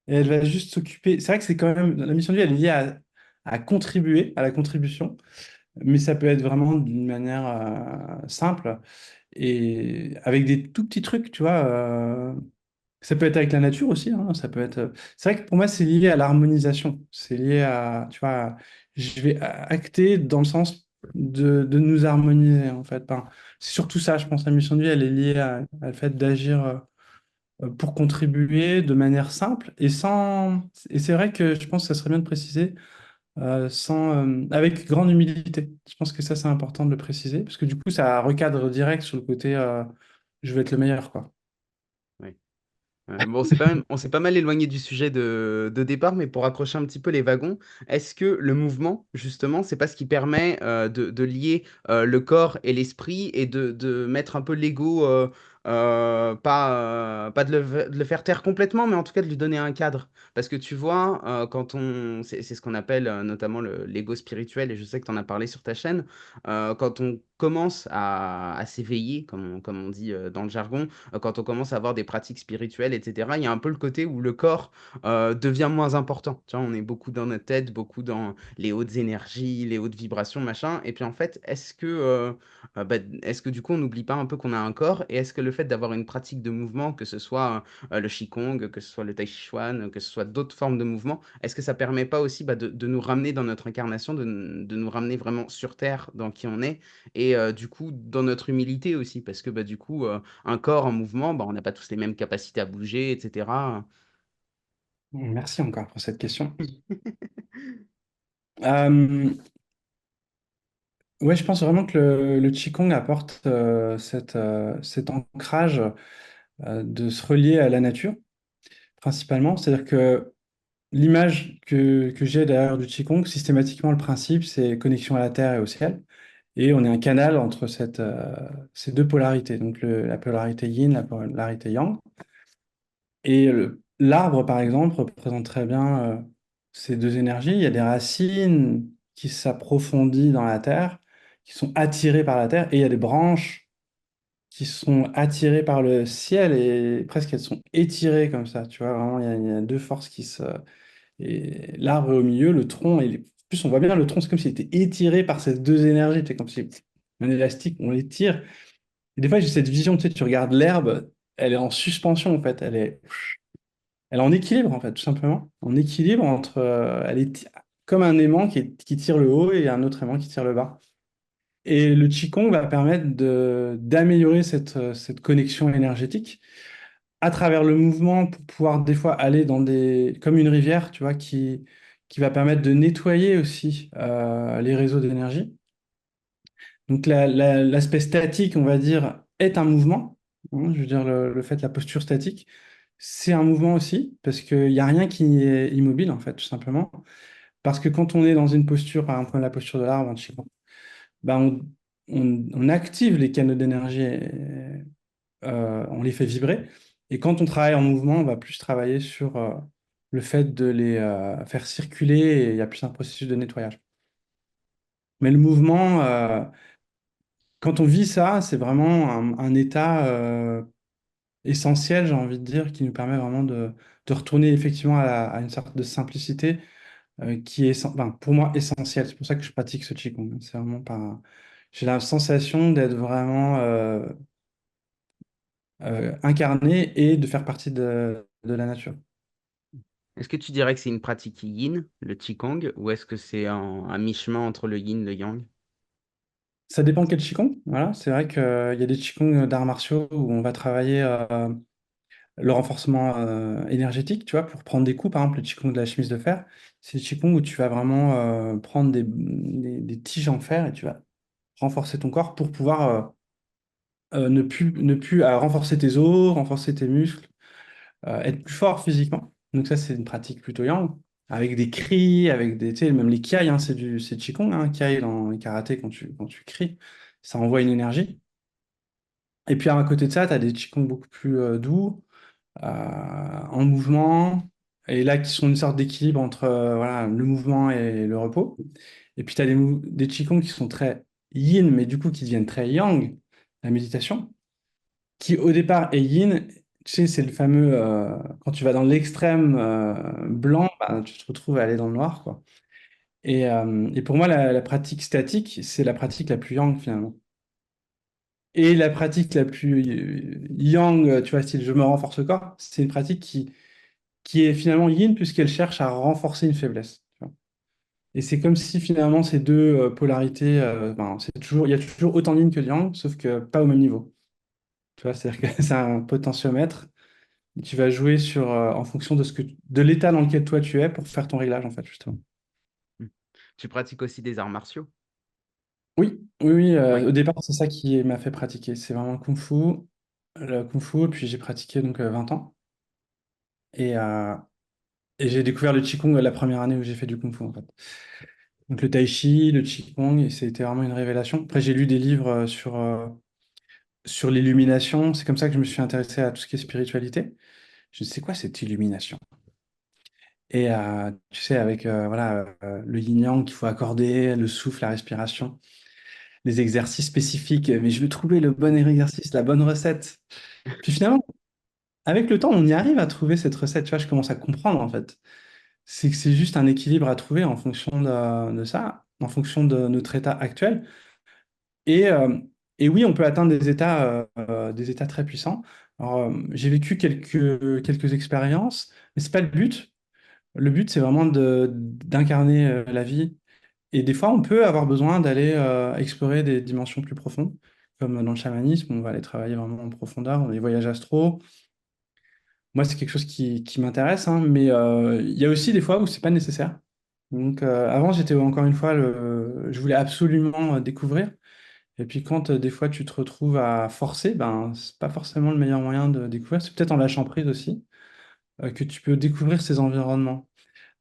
et elle va juste s'occuper. C'est vrai que c'est quand même, la mission de vie, elle est liée à contribuer, à la contribution, mais ça peut être vraiment d'une manière simple et avec des tout petits trucs, tu vois. Ça peut être avec la nature aussi, hein, ça peut être. C'est vrai que pour moi, c'est lié à l'harmonisation. C'est lié à, tu vois, je vais acter dans le sens de nous harmoniser, en fait. Ben, c'est surtout ça, je pense, la mission de vie, elle est liée à le fait d'agir pour contribuer de manière simple et sans. Et c'est vrai que je pense que ça serait bien de préciser, avec grande humilité. Je pense que ça, c'est important de le préciser, parce que du coup, ça recadre direct sur le côté je veux être le meilleur, quoi. Ouais. Bon, on s'est pas mal éloigné du sujet de départ, mais pour accrocher un petit peu les wagons, est-ce que le mouvement, justement, c'est pas ce qui permet de lier le corps et l'esprit et de mettre un peu l'ego, pas de le faire taire complètement, mais en tout cas de lui donner un cadre. Parce que tu vois, c'est ce qu'on appelle notamment l'ego spirituel, et je sais que tu en as parlé sur ta chaîne, quand on commence à s'éveiller, comme on dit dans le jargon, quand on commence à avoir des pratiques spirituelles, etc., il y a un peu le côté où le corps devient moins important. Tu vois, on est beaucoup dans notre tête, beaucoup dans les hautes énergies, les hautes vibrations, machin. Et puis en fait, est-ce que du coup, on n'oublie pas un peu qu'on a un corps? Et est-ce que le fait d'avoir une pratique de mouvement, que ce soit le Qigong, que ce soit le Tai Chi Chuan, que ce soit d'autres formes de mouvement, est-ce que ça permet pas aussi de nous ramener dans notre incarnation, de nous ramener vraiment sur Terre, dans qui on est, et du coup, dans notre humilité aussi, parce que du coup, un corps en mouvement, on n'a pas tous les mêmes capacités à bouger, etc. Merci encore pour cette question. Euh, ouais, je pense vraiment que le Qigong apporte cet ancrage de se relier à la nature, principalement. C'est-à-dire que l'image que j'ai derrière du Qigong, systématiquement, le principe, c'est connexion à la terre et au ciel. Et on est un canal entre ces deux polarités, donc la polarité yin, la polarité yang. Et l'arbre, par exemple, représente très bien ces deux énergies. Il y a des racines qui s'approfondissent dans la terre, qui sont attirées par la terre, et il y a des branches qui sont attirées par le ciel et presque elles sont étirées comme ça. Tu vois, vraiment, il y a deux forces qui se. Et l'arbre est au milieu, le tronc, en plus, on voit bien le tronc, c'est comme s'il était étiré par ces deux énergies. C'est comme si un élastique, on l'étire. Et des fois, j'ai cette vision, tu sais, tu regardes l'herbe, elle est en suspension, en fait. Elle est en équilibre, en fait, tout simplement. En équilibre entre. Elle est comme un aimant qui tire le haut et un autre aimant qui tire le bas. Et le Qigong va permettre d'améliorer cette connexion énergétique à travers le mouvement pour pouvoir des fois aller dans comme une rivière, tu vois, qui va permettre de nettoyer aussi les réseaux d'énergie. Donc l'aspect statique, on va dire, est un mouvement. Hein, je veux dire, le fait, la posture statique, c'est un mouvement aussi, parce qu'il n'y a rien qui est immobile, en fait, tout simplement. Parce que quand on est dans une posture, par exemple la posture de l'arbre en Qigong, ben on active les canaux d'énergie, on les fait vibrer. Et quand on travaille en mouvement, on va plus travailler sur le fait de les faire circuler et il y a plus un processus de nettoyage. Mais le mouvement, quand on vit ça, c'est vraiment un état essentiel, j'ai envie de dire, qui nous permet vraiment de retourner effectivement à une sorte de simplicité qui est, enfin, pour moi, essentielle. C'est pour ça que je pratique ce Qigong. C'est vraiment pas. J'ai la sensation d'être vraiment incarné et de faire partie de la nature. Est-ce que tu dirais que c'est une pratique yin, le Qigong, ou est-ce que c'est un mi-chemin entre le yin et le yang? Ça dépend quel Qigong. Voilà, c'est vrai qu'il y a des Qigong d'arts martiaux où on va travailler le renforcement énergétique, tu vois, pour prendre des coups. Par exemple, le Qigong de la chemise de fer, c'est le Qigong où tu vas vraiment prendre des tiges en fer et tu vas renforcer ton corps pour pouvoir ne plus renforcer tes os, renforcer tes muscles, être plus fort physiquement. Donc ça, c'est une pratique plutôt yang, avec des cris, avec des, tu sais, même les kiai, hein, c'est Qigong, hein, kiai dans le karaté, quand tu cries, ça envoie une énergie. Et puis à côté de ça, tu as des Qigong beaucoup plus doux, en mouvement, et là qui sont une sorte d'équilibre entre voilà, le mouvement et le repos. Et puis tu as des Qigong qui sont très yin, mais du coup qui deviennent très yang, la méditation, qui au départ est yin. Tu sais, c'est le fameux, quand tu vas dans l'extrême blanc, bah, tu te retrouves à aller dans le noir, quoi. Et pour moi, la pratique statique, c'est la pratique la plus yang finalement. Et la pratique la plus yang, tu vois, style je me renforce le corps, c'est une pratique qui est finalement yin puisqu'elle cherche à renforcer une faiblesse. Tu vois. Et c'est comme si finalement ces deux polarités, ben, il y a toujours autant de yin que de yang, sauf que pas au même niveau. Tu vois, c'est-à-dire que c'est un potentiomètre. Tu vas jouer en fonction de l'état dans lequel toi tu es pour faire ton réglage, en fait, justement. Mmh. Tu pratiques aussi des arts martiaux? Oui, oui, oui. Oui. Au départ, c'est ça qui m'a fait pratiquer. C'est vraiment le kung fu, puis j'ai pratiqué donc 20 ans. Et, euh, et j'ai découvert le qigong la première année où j'ai fait du kung fu, en fait. Donc le tai chi, le qigong, et c'était vraiment une révélation. Après, j'ai lu des livres sur l'illumination. C'est comme ça que je me suis intéressé à tout ce qui est spiritualité. Je sais quoi cette illumination? Et tu sais, avec voilà, le yin-yang qu'il faut accorder, le souffle, la respiration, les exercices spécifiques. Mais je veux trouver le bon exercice, la bonne recette. Puis finalement, avec le temps, on y arrive à trouver cette recette. Tu vois, je commence à comprendre en fait. C'est que c'est juste un équilibre à trouver en fonction de ça, en fonction de notre état actuel. Et, euh, et oui, on peut atteindre des états très puissants. Alors, j'ai vécu quelques expériences, mais c'est pas le but. Le but, c'est vraiment d'incarner la vie. Et des fois, on peut avoir besoin d'aller explorer des dimensions plus profondes, comme dans le chamanisme, on va aller travailler vraiment en profondeur, dans les voyages astraux. Moi, c'est quelque chose qui m'intéresse, hein, mais il y a aussi des fois où c'est pas nécessaire. Donc, avant, j'étais encore une fois, je voulais absolument découvrir. Et puis, quand des fois tu te retrouves à forcer, ben, c'est pas forcément le meilleur moyen de découvrir. C'est peut-être en lâchant prise aussi que tu peux découvrir ces environnements.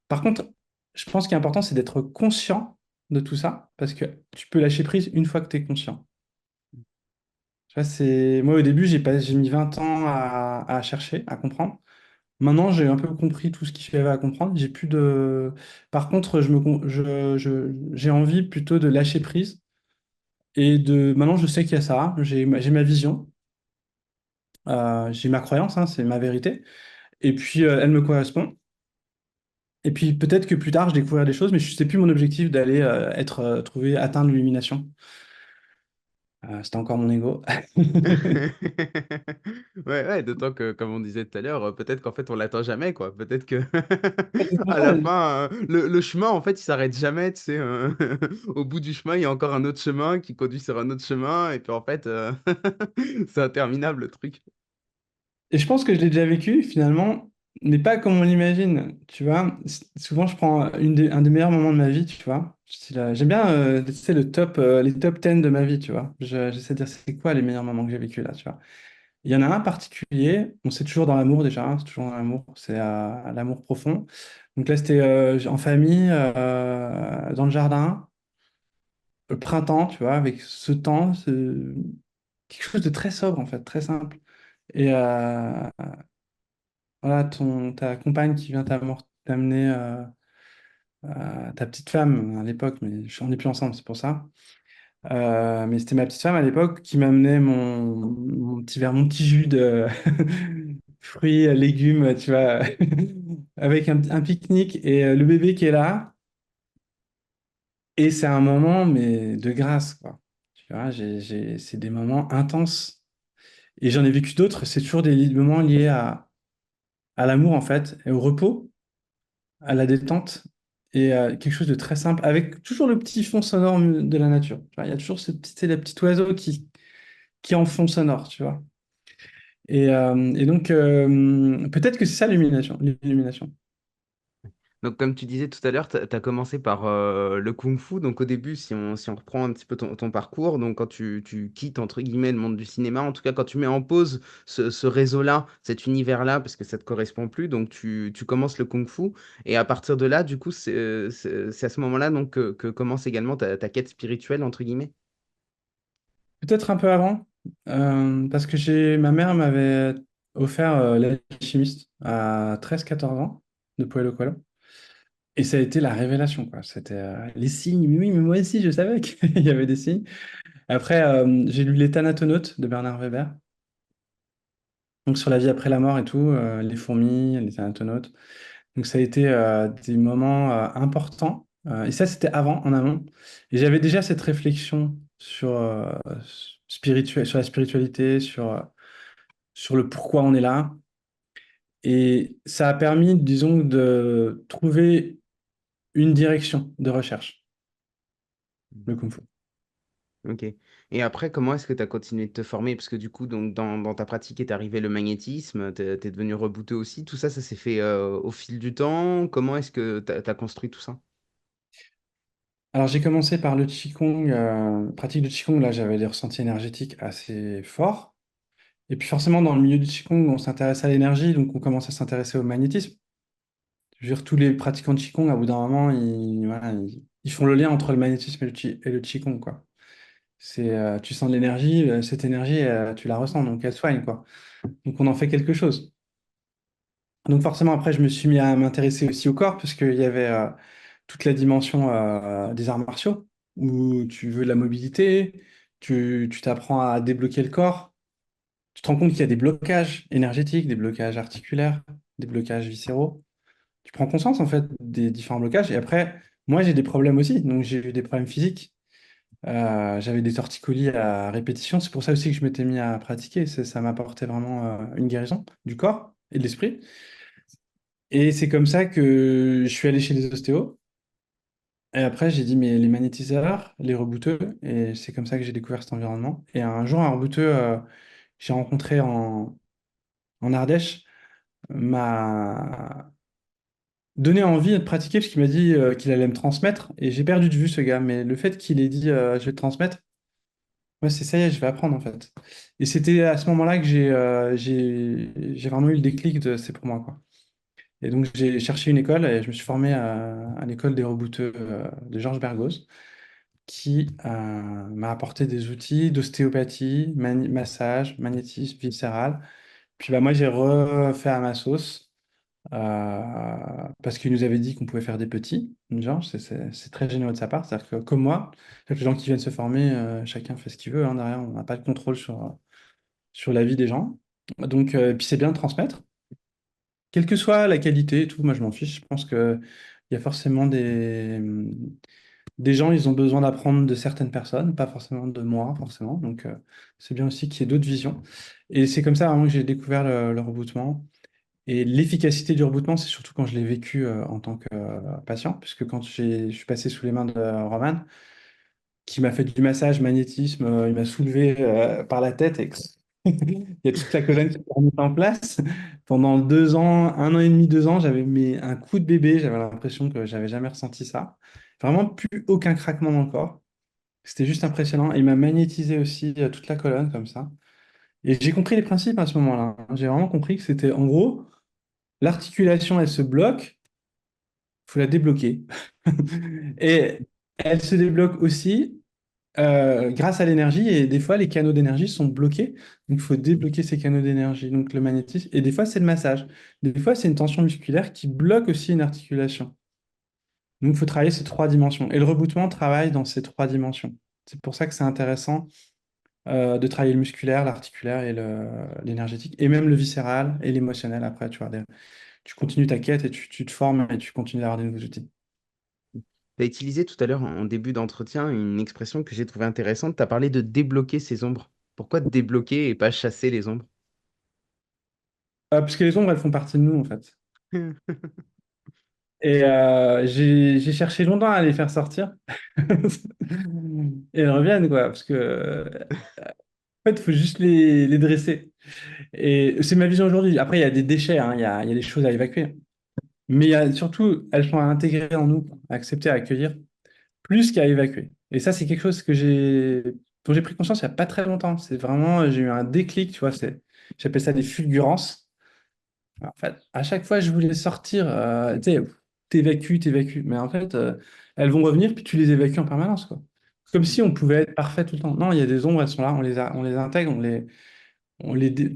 Par contre, je pense qu'il est important, c'est d'être conscient de tout ça, parce que tu peux lâcher prise une fois que tu es conscient. Tu vois, moi, au début, j'ai mis 20 ans à chercher, à comprendre. Maintenant, j'ai un peu compris tout ce qu'il y avait à comprendre. J'ai plus de... Par contre, j'ai envie plutôt de lâcher prise. Maintenant, je sais qu'il y a ça. J'ai ma vision. J'ai ma croyance, hein, c'est ma vérité. Et puis, elle me correspond. Et puis, peut-être que plus tard, je découvrirai des choses, mais c'est plus mon objectif d'aller atteindre l'illumination. C'était encore mon ego. Ouais, ouais, d'autant que, comme on disait tout à l'heure, peut-être qu'en fait, on l'atteint jamais, quoi. Peut-être que C'est pour à ça, la fin, le chemin, en fait, il s'arrête jamais, tu sais. Au bout du chemin, il y a encore un autre chemin qui conduit sur un autre chemin, et puis en fait, c'est interminable, le truc. et je pense que je l'ai déjà vécu finalement, mais pas comme on l'imagine. Tu vois, souvent je prends un des meilleurs moments de ma vie, tu vois. J'aime bien tu sais, les top 10 de ma vie, tu vois. J'essaie de dire c'est quoi les meilleurs moments que j'ai vécu là, tu vois. Il y en a un particulier, on c'est toujours dans l'amour déjà, hein, c'est toujours dans l'amour, c'est l'amour profond. Donc là c'était en famille, dans le jardin, le printemps, tu vois, avec ce temps, quelque chose de très sobre en fait, très simple. Et voilà, ta compagne qui vient t'amener ta petite femme à l'époque, mais on n'est plus ensemble, c'est pour ça. Mais c'était ma petite femme à l'époque qui m'amenait mon petit jus de fruits, légumes, tu vois, avec un pique-nique et le bébé qui est là. Et c'est un moment, mais de grâce, quoi. Tu vois, c'est des moments intenses. Et j'en ai vécu d'autres. C'est toujours des moments liés à l'amour, en fait, et au repos, à la détente et quelque chose de très simple, avec toujours le petit fond sonore de la nature. Tu vois, il y a toujours c'est le petit oiseau qui est en fond sonore, tu vois. Et donc, peut-être que c'est ça l'illumination. L'illumination. Donc, comme tu disais tout à l'heure, tu as commencé par le kung-fu. Donc, au début, si on reprend un petit peu ton parcours, donc quand tu quittes, entre guillemets, le monde du cinéma, en tout cas, quand tu mets en pause ce réseau-là, cet univers-là, parce que ça te correspond plus, donc tu commences le kung-fu. Et à partir de là, du coup, c'est à ce moment-là donc, que commence également ta quête spirituelle, entre guillemets. Peut-être un peu avant, parce que ma mère m'avait offert l'alchimiste à 13 14 ans de Paulo Coelho. Et ça a été la révélation, quoi. C'était les signes. Oui, oui, mais moi aussi, je savais qu'il y avait des signes. Après, j'ai lu Les Thanatonautes de Bernard Weber. Donc, sur la vie après la mort et tout, les fourmis, les Thanatonautes. Donc, ça a été des moments importants. Et ça, c'était avant, en amont. Et j'avais déjà cette réflexion sur la spiritualité, sur le pourquoi on est là. Et ça a permis, disons, de trouver une direction de recherche, le Kung Fu. Ok. Et après, comment est-ce que tu as continué de te former? Parce que du coup, donc, dans ta pratique est arrivé le magnétisme, tu es devenu rebouteux aussi. Tout ça, ça s'est fait au fil du temps. Comment est-ce que tu as construit tout ça? Alors, j'ai commencé par le Qigong, pratique de Qigong, là, j'avais des ressentis énergétiques assez forts. Et puis, forcément, dans le milieu du Qigong, on s'intéresse à l'énergie, donc on commence à s'intéresser au magnétisme. Je veux dire, tous les pratiquants de Qigong, à bout d'un moment, voilà, ils font le lien entre le magnétisme et le Qigong, quoi. Tu sens de l'énergie, cette énergie, tu la ressens, donc elle soigne, quoi. Donc, on en fait quelque chose. Donc forcément, après, je me suis mis à m'intéresser aussi au corps, parce qu'il y avait toute la dimension des arts martiaux, où tu veux de la mobilité, tu t'apprends à débloquer le corps, tu te rends compte qu'il y a des blocages énergétiques, des blocages articulaires, des blocages viscéraux. Tu prends conscience, en fait, des différents blocages. Et après, moi, j'ai des problèmes aussi. Donc, j'ai eu des problèmes physiques. J'avais des torticolis à répétition. C'est pour ça aussi que je m'étais mis à pratiquer. Ça m'a apporté vraiment une guérison du corps et de l'esprit. Et c'est comme ça que je suis allé chez les ostéos. Et après, j'ai dit, mais les magnétiseurs, les rebouteux, et c'est comme ça que j'ai découvert cet environnement. Et un jour, un rebouteux, j'ai rencontré en Ardèche, m'a donné envie de pratiquer parce qu'il m'a dit qu'il allait me transmettre. Et j'ai perdu de vue ce gars, mais le fait qu'il ait dit, je vais te transmettre, ouais, c'est ça y est, je vais apprendre en fait. Et c'était à ce moment-là que j'ai vraiment eu le déclic de c'est pour moi, quoi. Et donc, j'ai cherché une école et je me suis formé à l'école des rebouteux de Georges Bergos, qui m'a apporté des outils d'ostéopathie, massage, magnétisme viscéral. Puis bah, moi, j'ai refait à ma sauce parce qu'il nous avait dit qu'on pouvait faire des petits. Genre, c'est très généreux de sa part. C'est-à-dire que, comme moi, les gens qui viennent se former, chacun fait ce qu'il veut, hein, derrière, on n'a pas de contrôle sur la vie des gens. Donc, puis c'est bien de transmettre. Quelle que soit la qualité et tout, moi je m'en fiche. Je pense qu'il y a forcément des gens, ils ont besoin d'apprendre de certaines personnes, pas forcément de moi, forcément. Donc c'est bien aussi qu'il y ait d'autres visions. Et c'est comme ça vraiment que j'ai découvert le rebootement. Et l'efficacité du rebootement, c'est surtout quand je l'ai vécu en tant que patient, puisque quand je suis passé sous les mains de Roman, qui m'a fait du massage, magnétisme, il m'a soulevé par la tête et il y a toute la colonne qui s'est remise en place. Pendant 2 ans, 1 an et demi, 2 ans, j'avais mis un coup de bébé, j'avais l'impression que j'avais jamais ressenti ça. Vraiment plus aucun craquement dans le corps. C'était juste impressionnant. Et il m'a magnétisé aussi toute la colonne comme ça. Et j'ai compris les principes à ce moment-là. J'ai vraiment compris que c'était en gros, l'articulation, elle se bloque, il faut la débloquer. Et elle se débloque aussi grâce à l'énergie, et des fois les canaux d'énergie sont bloqués, donc il faut débloquer ces canaux d'énergie, donc le magnétisme, et des fois c'est le massage, des fois c'est une tension musculaire qui bloque aussi une articulation. Donc il faut travailler ces 3 dimensions, et le rebootement travaille dans ces 3 dimensions. C'est pour ça que c'est intéressant de travailler le musculaire, l'articulaire et l'énergétique, et même le viscéral et l'émotionnel après, tu vois, tu continues ta quête et tu te formes et tu continues d'avoir des nouveaux outils. Tu as utilisé tout à l'heure en début d'entretien une expression que j'ai trouvée intéressante. Tu as parlé de débloquer ces ombres. Pourquoi débloquer et pas chasser les ombres? Parce que les ombres, elles font partie de nous, en fait. Et j'ai cherché longtemps à les faire sortir. Et elles reviennent, quoi. Parce que, en fait, il faut juste les dresser. Et c'est ma vision aujourd'hui. Après, il y a des déchets, hein, il y a des choses à évacuer. Mais il y a surtout, elles sont à intégrer en nous, à accepter, à accueillir, plus qu'à évacuer. Et ça, c'est quelque chose dont j'ai pris conscience il n'y a pas très longtemps. C'est vraiment, j'ai eu un déclic, tu vois, j'appelle ça des fulgurances. En fait, à chaque fois, je voulais sortir, tu sais, t'évacues, mais en fait, elles vont revenir, puis tu les évacues en permanence, quoi. Comme si on pouvait être parfait tout le temps. Non, il y a des ombres, elles sont là, on les intègre,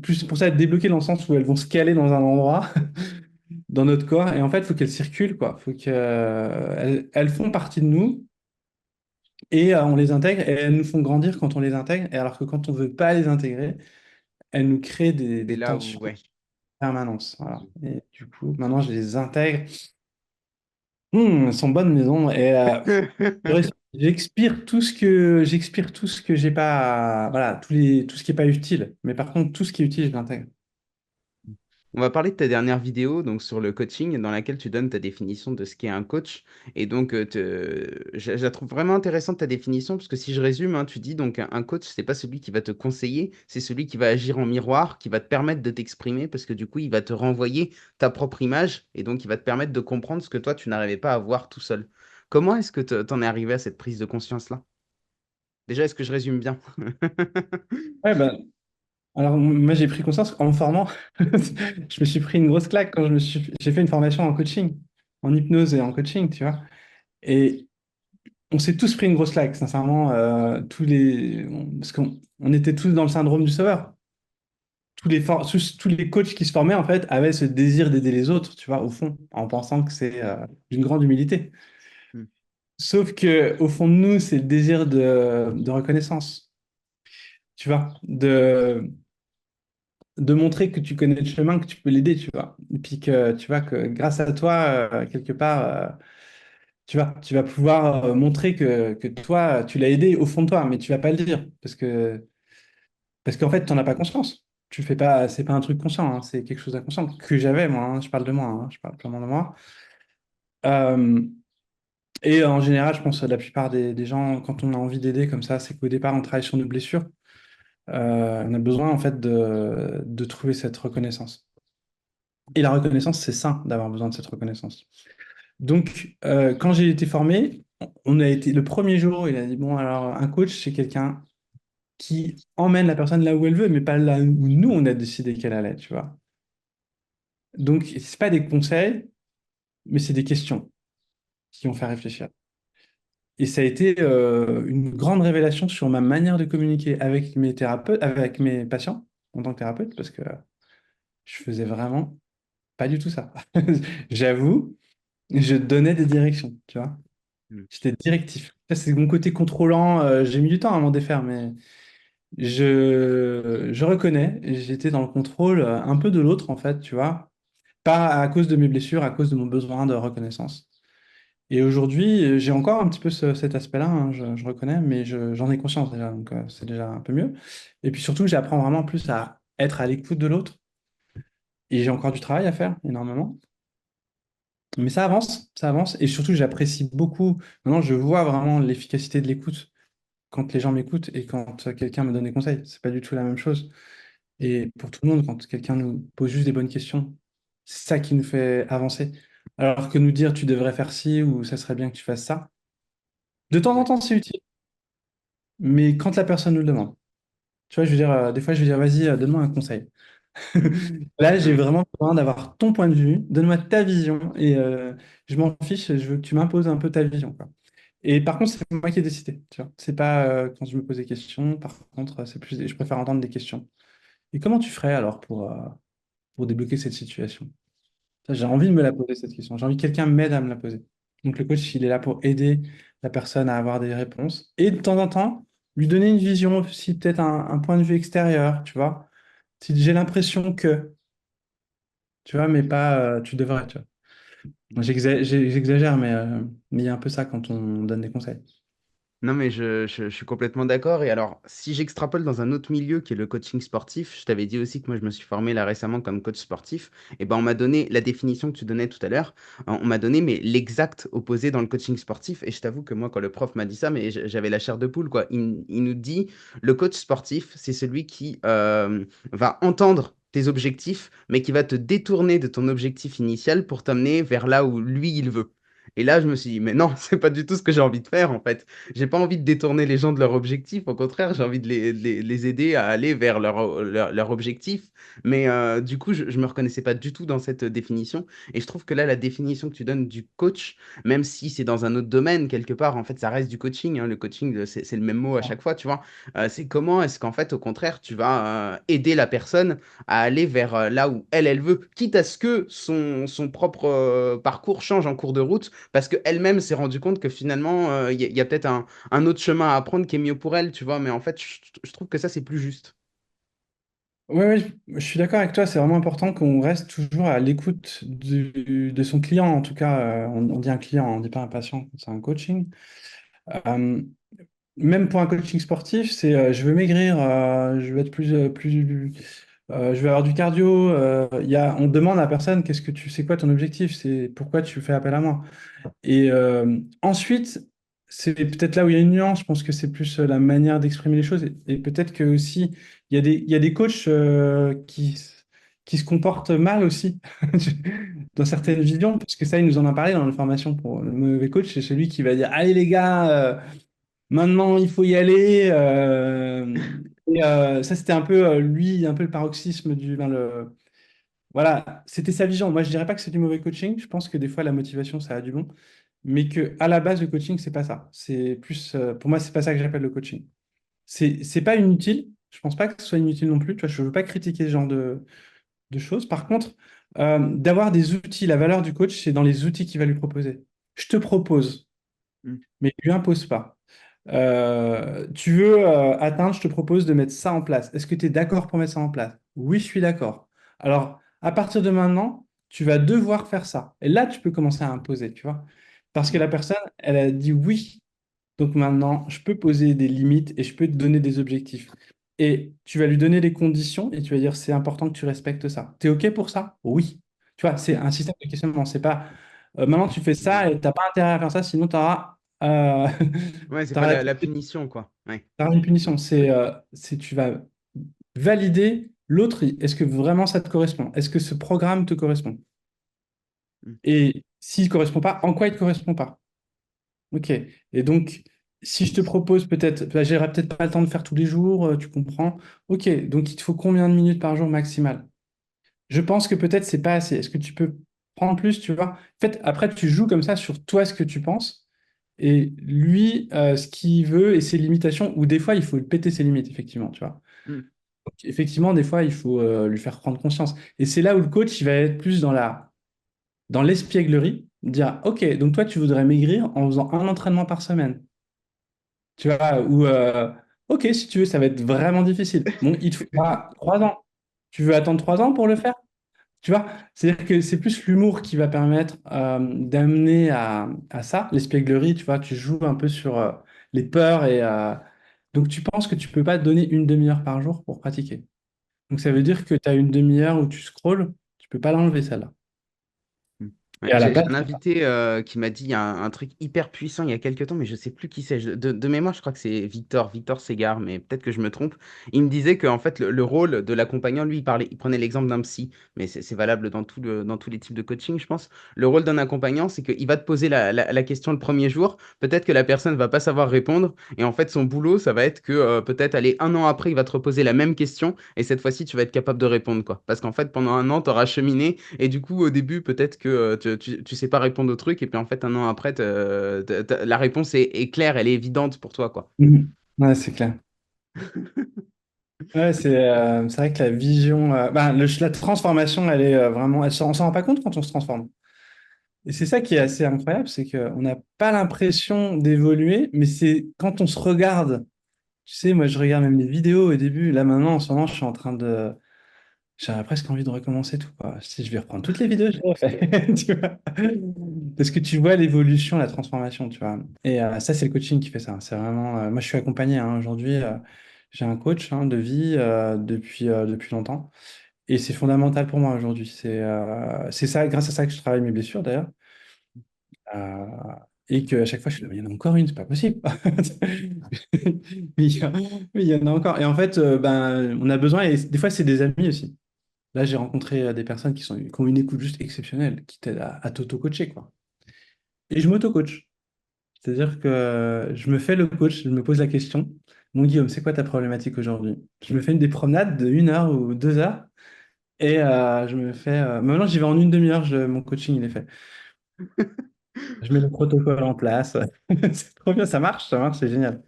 plus pour ça être débloquées dans le sens où elles vont se caler dans un endroit dans notre corps, et en fait, il faut qu'elles circulent, quoi. Faut elles font partie de nous, et on les intègre, et elles nous font grandir quand on les intègre, et alors que quand on veut pas les intégrer, elles nous créent C'est des là où, tensions ouais. en permanence. Voilà. Et du coup, maintenant, je les intègre. Elles sont bonnes maisons et j'expire tout ce que j'ai pas, voilà, tout ce qui est pas utile. Mais par contre, tout ce qui est utile, je l'intègre. On va parler de ta dernière vidéo, donc sur le coaching, dans laquelle tu donnes ta définition de ce qu'est un coach. Et donc, je la trouve vraiment intéressante ta définition, parce que si je résume, hein, tu dis donc un coach, c'est pas celui qui va te conseiller, c'est celui qui va agir en miroir, qui va te permettre de t'exprimer, parce que du coup, il va te renvoyer ta propre image, et donc il va te permettre de comprendre ce que toi, tu n'arrivais pas à voir tout seul. Comment est-ce que t'en es arrivé à cette prise de conscience-là? Déjà, est-ce que je résume bien? Ouais, ben, alors moi j'ai pris conscience en me formant. Je me suis pris une grosse claque quand j'ai fait une formation en coaching, en hypnose et en coaching, tu vois. Et on s'est tous pris une grosse claque, sincèrement, parce qu'on était tous dans le syndrome du sauveur. Tous les coachs qui se formaient, en fait, avaient ce désir d'aider les autres, tu vois, au fond, en pensant que c'est d'une grande humilité. Hmm. Sauf que au fond de nous, c'est le désir de reconnaissance, tu vois, de montrer que tu connais le chemin, que tu peux l'aider, tu vois. Et puis que tu vois que grâce à toi, quelque part, tu vas pouvoir montrer que toi, tu l'as aidé au fond de toi, mais tu vas pas le dire parce qu'en fait, tu n'en as pas conscience. Tu fais pas, c'est pas un truc conscient, hein, c'est quelque chose d'inconscient que j'avais moi. Je parle de moi, je parle clairement de moi. Euh, et en général, je pense que la plupart des gens, quand on a envie d'aider comme ça, c'est qu'au départ, on travaille sur nos blessures. On a besoin en fait de trouver cette reconnaissance. Et la reconnaissance, c'est sain d'avoir besoin de cette reconnaissance. Donc, quand j'ai été formé, on a été le premier jour, il a dit, bon, alors un coach, c'est quelqu'un qui emmène la personne là où elle veut, mais pas là où nous, on a décidé qu'elle allait, tu vois. Donc, c'est pas des conseils, mais c'est des questions qui vont faire réfléchir. Et ça a été une grande révélation sur ma manière de communiquer avec mes thérapeutes, avec mes patients en tant que thérapeute, parce que je faisais vraiment pas du tout ça. J'avoue, je donnais des directions, tu vois. Hmm. J'étais directif. Ça, c'est mon côté contrôlant. J'ai mis du temps à m'en défaire, mais je reconnais, j'étais dans le contrôle un peu de l'autre, en fait, tu vois. Pas à cause de mes blessures, à cause de mon besoin de reconnaissance. Et aujourd'hui, j'ai encore un petit peu cet aspect-là, hein, je reconnais, mais j'en ai conscience déjà, donc c'est déjà un peu mieux. Et puis surtout, j'apprends vraiment plus à être à l'écoute de l'autre. Et j'ai encore du travail à faire, énormément. Mais ça avance. Et surtout, j'apprécie beaucoup. Maintenant, je vois vraiment l'efficacité de l'écoute quand les gens m'écoutent et quand quelqu'un me donne des conseils. C'est pas du tout la même chose. Et pour tout le monde, quand quelqu'un nous pose juste des bonnes questions, c'est ça qui nous fait avancer. Alors que nous dire tu devrais faire ci ou ça serait bien que tu fasses ça, de temps en Ouais. temps, c'est utile. Mais quand la personne nous le demande, tu vois, je veux dire, des fois, je vais dire, vas-y, donne-moi un conseil. Hmm. Là, j'ai vraiment besoin d'avoir ton point de vue, donne-moi ta vision, et je m'en fiche, je veux que tu m'imposes un peu ta vision, quoi. Et par contre, c'est moi qui ai décidé, tu vois. C'est pas quand je me pose des questions, par contre, c'est plus, je préfère entendre des questions. Et comment tu ferais alors pour débloquer cette situation? Ça, j'ai envie de me la poser, cette question. J'ai envie que quelqu'un m'aide à me la poser. Donc le coach, il est là pour aider la personne à avoir des réponses. Et de temps en temps, lui donner une vision aussi, peut-être un point de vue extérieur, tu vois. Si j'ai l'impression que, tu vois, mais pas tu devrais, tu vois. Moi, j'exagère, mais il y a un peu ça quand on donne des conseils. Non, mais je suis complètement d'accord. Et alors, si j'extrapole dans un autre milieu qui est le coaching sportif, je t'avais dit aussi que moi, je me suis formé là récemment comme coach sportif. Et ben, on m'a donné la définition que tu donnais tout à l'heure. On m'a donné mais l'exact opposé dans le coaching sportif. Et je t'avoue que moi, quand le prof m'a dit ça, mais j'avais la chair de poule, quoi. Il nous dit, le coach sportif, c'est celui qui va entendre tes objectifs, mais qui va te détourner de ton objectif initial pour t'amener vers là où lui, il veut. Et là, je me suis dit, mais non, c'est pas du tout ce que j'ai envie de faire, en fait. J'ai pas envie de détourner les gens de leur objectif. Au contraire, j'ai envie de les aider à aller vers leur objectif. Mais du coup, je me reconnaissais pas du tout dans cette définition. Et je trouve que là, la définition que tu donnes du coach, même si c'est dans un autre domaine, quelque part, en fait, ça reste du coaching, hein. Le coaching, c'est le même mot à chaque fois, tu vois. C'est comment est-ce qu'en fait, au contraire, tu vas aider la personne à aller vers là où elle veut, quitte à ce que son propre parcours change en cours de route, parce qu'elle-même s'est rendue compte que finalement, il y a peut-être un autre chemin à prendre qui est mieux pour elle, tu vois. Mais en fait, je trouve que ça, c'est plus juste. Oui, oui, je suis d'accord avec toi. C'est vraiment important qu'on reste toujours à l'écoute de son client. En tout cas, on dit un client, on ne dit pas un patient, c'est un coaching. Euh, Même pour un coaching sportif, c'est je veux maigrir, je veux être je veux avoir du cardio. On demande à la personne, c'est quoi ton objectif? C'est pourquoi tu fais appel à moi? Et ensuite, c'est peut-être là où il y a une nuance. Je pense que c'est plus la manière d'exprimer les choses. Et peut-être que aussi, il y a des coachs qui se comportent mal aussi dans certaines visions. Parce que ça, il nous en a parlé dans la formation pour le mauvais coach. C'est celui qui va dire, allez les gars, maintenant il faut y aller. Ça, c'était un peu lui, un peu le paroxysme voilà, c'était sa vision. Moi, je dirais pas que c'est du mauvais coaching. Je pense que des fois, la motivation, ça a du bon, mais que à la base, le coaching, c'est pas ça. C'est plus, pour moi, c'est pas ça que j'appelle le coaching. C'est pas inutile. Je pense pas que ce soit inutile non plus. Tu vois, je veux pas critiquer ce genre de choses. Par contre, d'avoir des outils, la valeur du coach, c'est dans les outils qu'il va lui proposer. Je te propose, Mm. mais lui impose pas. Tu veux atteindre, je te propose de mettre ça en place. Est-ce que tu es d'accord pour mettre ça en place? Oui, je suis d'accord. Alors, à partir de maintenant, tu vas devoir faire ça. Et là, tu peux commencer à imposer, tu vois. Parce que Mm. la personne, elle a dit oui. Donc maintenant, je peux poser des limites et je peux te donner des objectifs. Et tu vas lui donner des conditions et tu vas dire, c'est important que tu respectes ça. Tu es OK pour ça? Oui. Tu vois, c'est Mm. un système de questionnement. C'est pas, maintenant tu fais Mm. ça et tu n'as pas intérêt à faire ça, sinon tu auras, Ouais, c'est pas la punition, quoi. Ouais. une punition. Tu vas valider l'autre. Est-ce que vraiment ça te correspond? Est-ce que ce programme te correspond? Mm. Et s'il ne correspond pas, en quoi il ne correspond pas? Ok. Et donc, si je te propose peut-être, bah, j'aurai peut-être pas le temps de faire tous les jours, tu comprends. Ok. Donc, il te faut combien de minutes par jour maximal? Je pense que peut-être c'est pas assez. Est-ce que tu peux prendre plus, tu vois? En fait, après, tu joues comme ça sur toi ce que tu penses et lui ce qu'il veut et ses limitations, ou des fois, il faut péter ses limites, effectivement, tu vois. Mm. Donc, effectivement, des fois, il faut lui faire prendre conscience. Et c'est là où le coach, il va être plus dans l'espièglerie, dire, OK, donc toi, tu voudrais maigrir en faisant un entraînement par semaine. Tu vois, ou OK, si tu veux, ça va être vraiment difficile. Bon, il te faudra 3 ans. Tu veux attendre 3 ans pour le faire? Tu vois, c'est-à-dire que c'est plus l'humour qui va permettre d'amener à ça, l'espièglerie, tu vois, tu joues un peu sur les peurs donc tu penses que tu peux pas te donner une demi-heure par jour pour pratiquer. Donc ça veut dire que tu as une demi-heure où tu scrolles, tu peux pas l'enlever celle-là. Mm. Ouais, Et à la j'ai base, un invité qui m'a dit un truc hyper puissant il y a quelques temps, mais je sais plus qui c'est. De mémoire, je crois que c'est Victor Segar, mais peut-être que je me trompe. Il me disait que en fait, le rôle de l'accompagnant, lui, il prenait l'exemple d'un psy, mais c'est valable dans dans tous les types de coaching, je pense. Le rôle d'un accompagnant, c'est qu'il va te poser la question le premier jour. Peut-être que la personne va pas savoir répondre, et en fait, son boulot, ça va être que peut-être, aller un an après, il va te reposer la même question, et cette fois-ci, tu vas être capable de répondre, quoi. Parce qu'en fait, pendant un an, tu auras cheminé et du coup, au début, peut-être que tu sais pas répondre au truc, et puis en fait, un an après, la réponse est claire, elle est évidente pour toi, quoi. mhm. Ouais, c'est clair. Ouais, c'est vrai que la vision, la transformation, elle est vraiment, on s'en rend pas compte quand on se transforme. Et c'est ça qui est assez incroyable, c'est qu'on n'a pas l'impression d'évoluer, mais c'est quand on se regarde. Tu sais, moi, je regarde même les vidéos au début. Là, maintenant, en ce moment, j'aurais presque envie de recommencer tout, quoi. Si je vais reprendre toutes les vidéos, je les refais, tu vois. Parce que tu vois l'évolution, la transformation, tu vois. Et ça, c'est le coaching qui fait ça. C'est vraiment. Moi, je suis accompagné, hein, aujourd'hui. J'ai un coach, hein, de vie depuis longtemps. Et c'est fondamental pour moi aujourd'hui. C'est ça, grâce à ça que je travaille mes blessures, d'ailleurs. Euh, et qu'à chaque fois, je suis là, mais il y en a encore une, c'est pas possible. Mais il y en a encore. Et en fait, on a besoin, et des fois, c'est des amis aussi. Là, j'ai rencontré des personnes qui ont une écoute juste exceptionnelle, qui t'aident à t'auto-coacher, quoi. Et je m'auto-coach. C'est-à-dire que je me fais le coach, je me pose la question, mon Guillaume, c'est quoi ta problématique aujourd'hui? Je me fais des promenades de 1 heure ou 2 heures et je me fais. Maintenant, j'y vais en une demi-heure, mon coaching, il est fait. Je mets le protocole en place. C'est trop bien, ça marche, c'est génial.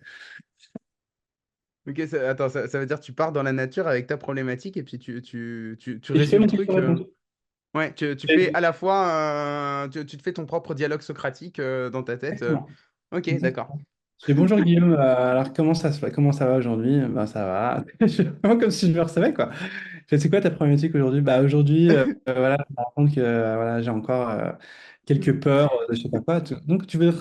Ok, attends, ça veut dire que tu pars dans la nature avec ta problématique et puis tu Et je fais résous le mon truc. question-réponse. Ouais, tu fais à la fois, tu te fais ton propre dialogue socratique dans ta tête. Exactement. Ok, d'accord. Exactement. Je fais bonjour Guillaume, alors comment ça va aujourd'hui? Ben, ça va. Je fais vraiment comme si je me recevais, quoi. Je fais, c'est quoi ta problématique aujourd'hui? Bah, aujourd'hui, voilà, je me rends compte que voilà, j'ai encore quelques peurs, de je sais pas quoi. Donc, tu veux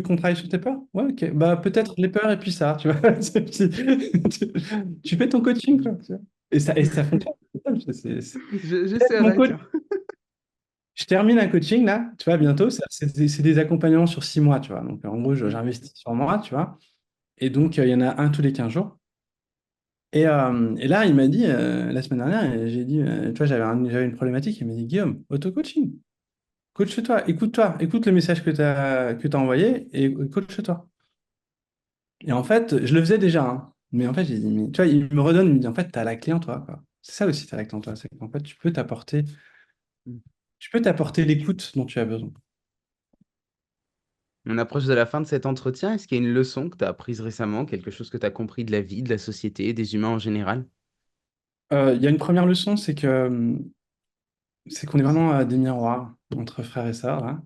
qu'on travaille sur tes peurs? Ouais, ok. Bah, peut-être les peurs et puis ça, tu vois. Tu fais ton coaching, quoi, tu vois. Et ça fonctionne. Mon J'essaierai, coach, tiens. je termine un coaching là, tu vois, bientôt. C'est des accompagnements sur 6 mois, tu vois. Donc, en gros, Mm. j'investis sur moi, tu vois. Et donc, il y en a un tous les 15 jours. Et là, il m'a dit, la semaine dernière, j'ai dit, tu vois, j'avais une problématique. Il m'a dit, Guillaume, auto-coaching, coach-toi, écoute-toi, écoute le message que t'as envoyé et coach-toi. Et en fait, je le faisais déjà, hein. Mais en fait, j'ai dit, mais, tu vois, il me redonne, il me dit, en fait, t'as la clé en toi, quoi. C'est ça aussi, t'as la clé en toi. C'est qu'en fait, Mm. tu peux t'apporter l'écoute dont tu as besoin. On approche de la fin de cet entretien. Est-ce qu'il y a une leçon que tu as apprise récemment, quelque chose que tu as compris de la vie, de la société, des humains en général? Il y a une première leçon, c'est qu'on est vraiment des miroirs entre frères et sœurs, là.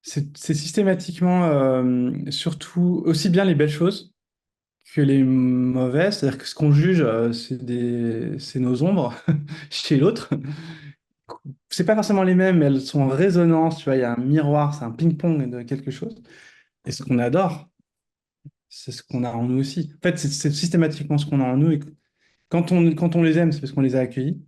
C'est systématiquement, surtout, aussi bien les belles choses que les mauvaises. C'est-à-dire que ce qu'on juge, c'est nos ombres chez l'autre. C'est pas forcément les mêmes, mais elles sont en résonance. Tu vois, il y a un miroir, c'est un ping-pong de quelque chose. Et ce qu'on adore, c'est ce qu'on a en nous aussi. En fait, c'est systématiquement ce qu'on a en nous. Et quand on les aime, c'est parce qu'on les a accueillis.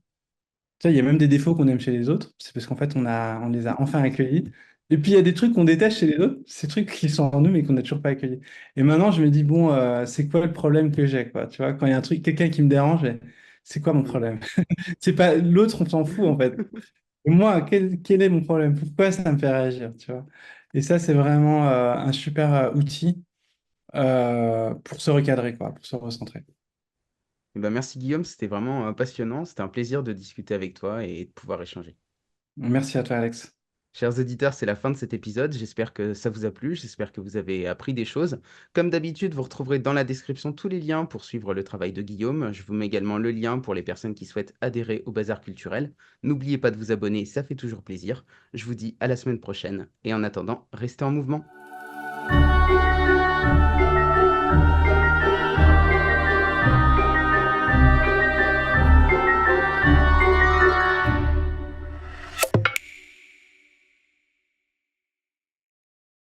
Tu vois, il y a même des défauts qu'on aime chez les autres, c'est parce qu'en fait, on les a enfin accueillis. Et puis, il y a des trucs qu'on déteste chez les autres, ces trucs qui sont en nous, mais qu'on n'a toujours pas accueillis. Et maintenant, je me dis, bon, c'est quoi le problème que j'ai, quoi? Tu vois, quand il y a un truc, quelqu'un qui me dérange, c'est quoi mon Mm. problème? C'est pas l'autre, on s'en fout, en fait. Et moi, quel est mon problème? Pourquoi ça me fait réagir, tu vois? Et ça, c'est vraiment un super outil pour se recadrer, quoi, pour se recentrer. Eh ben, merci Guillaume, c'était vraiment passionnant. C'était un plaisir de discuter avec toi et de pouvoir échanger. Merci à toi, Alex. Chers auditeurs, c'est la fin de cet épisode. J'espère que ça vous a plu. J'espère que vous avez appris des choses. Comme d'habitude, vous retrouverez dans la description tous les liens pour suivre le travail de Guillaume. Je vous mets également le lien pour les personnes qui souhaitent adhérer au Bazar culturel. N'oubliez pas de vous abonner, ça fait toujours plaisir. Je vous dis à la semaine prochaine. Et en attendant, restez en mouvement.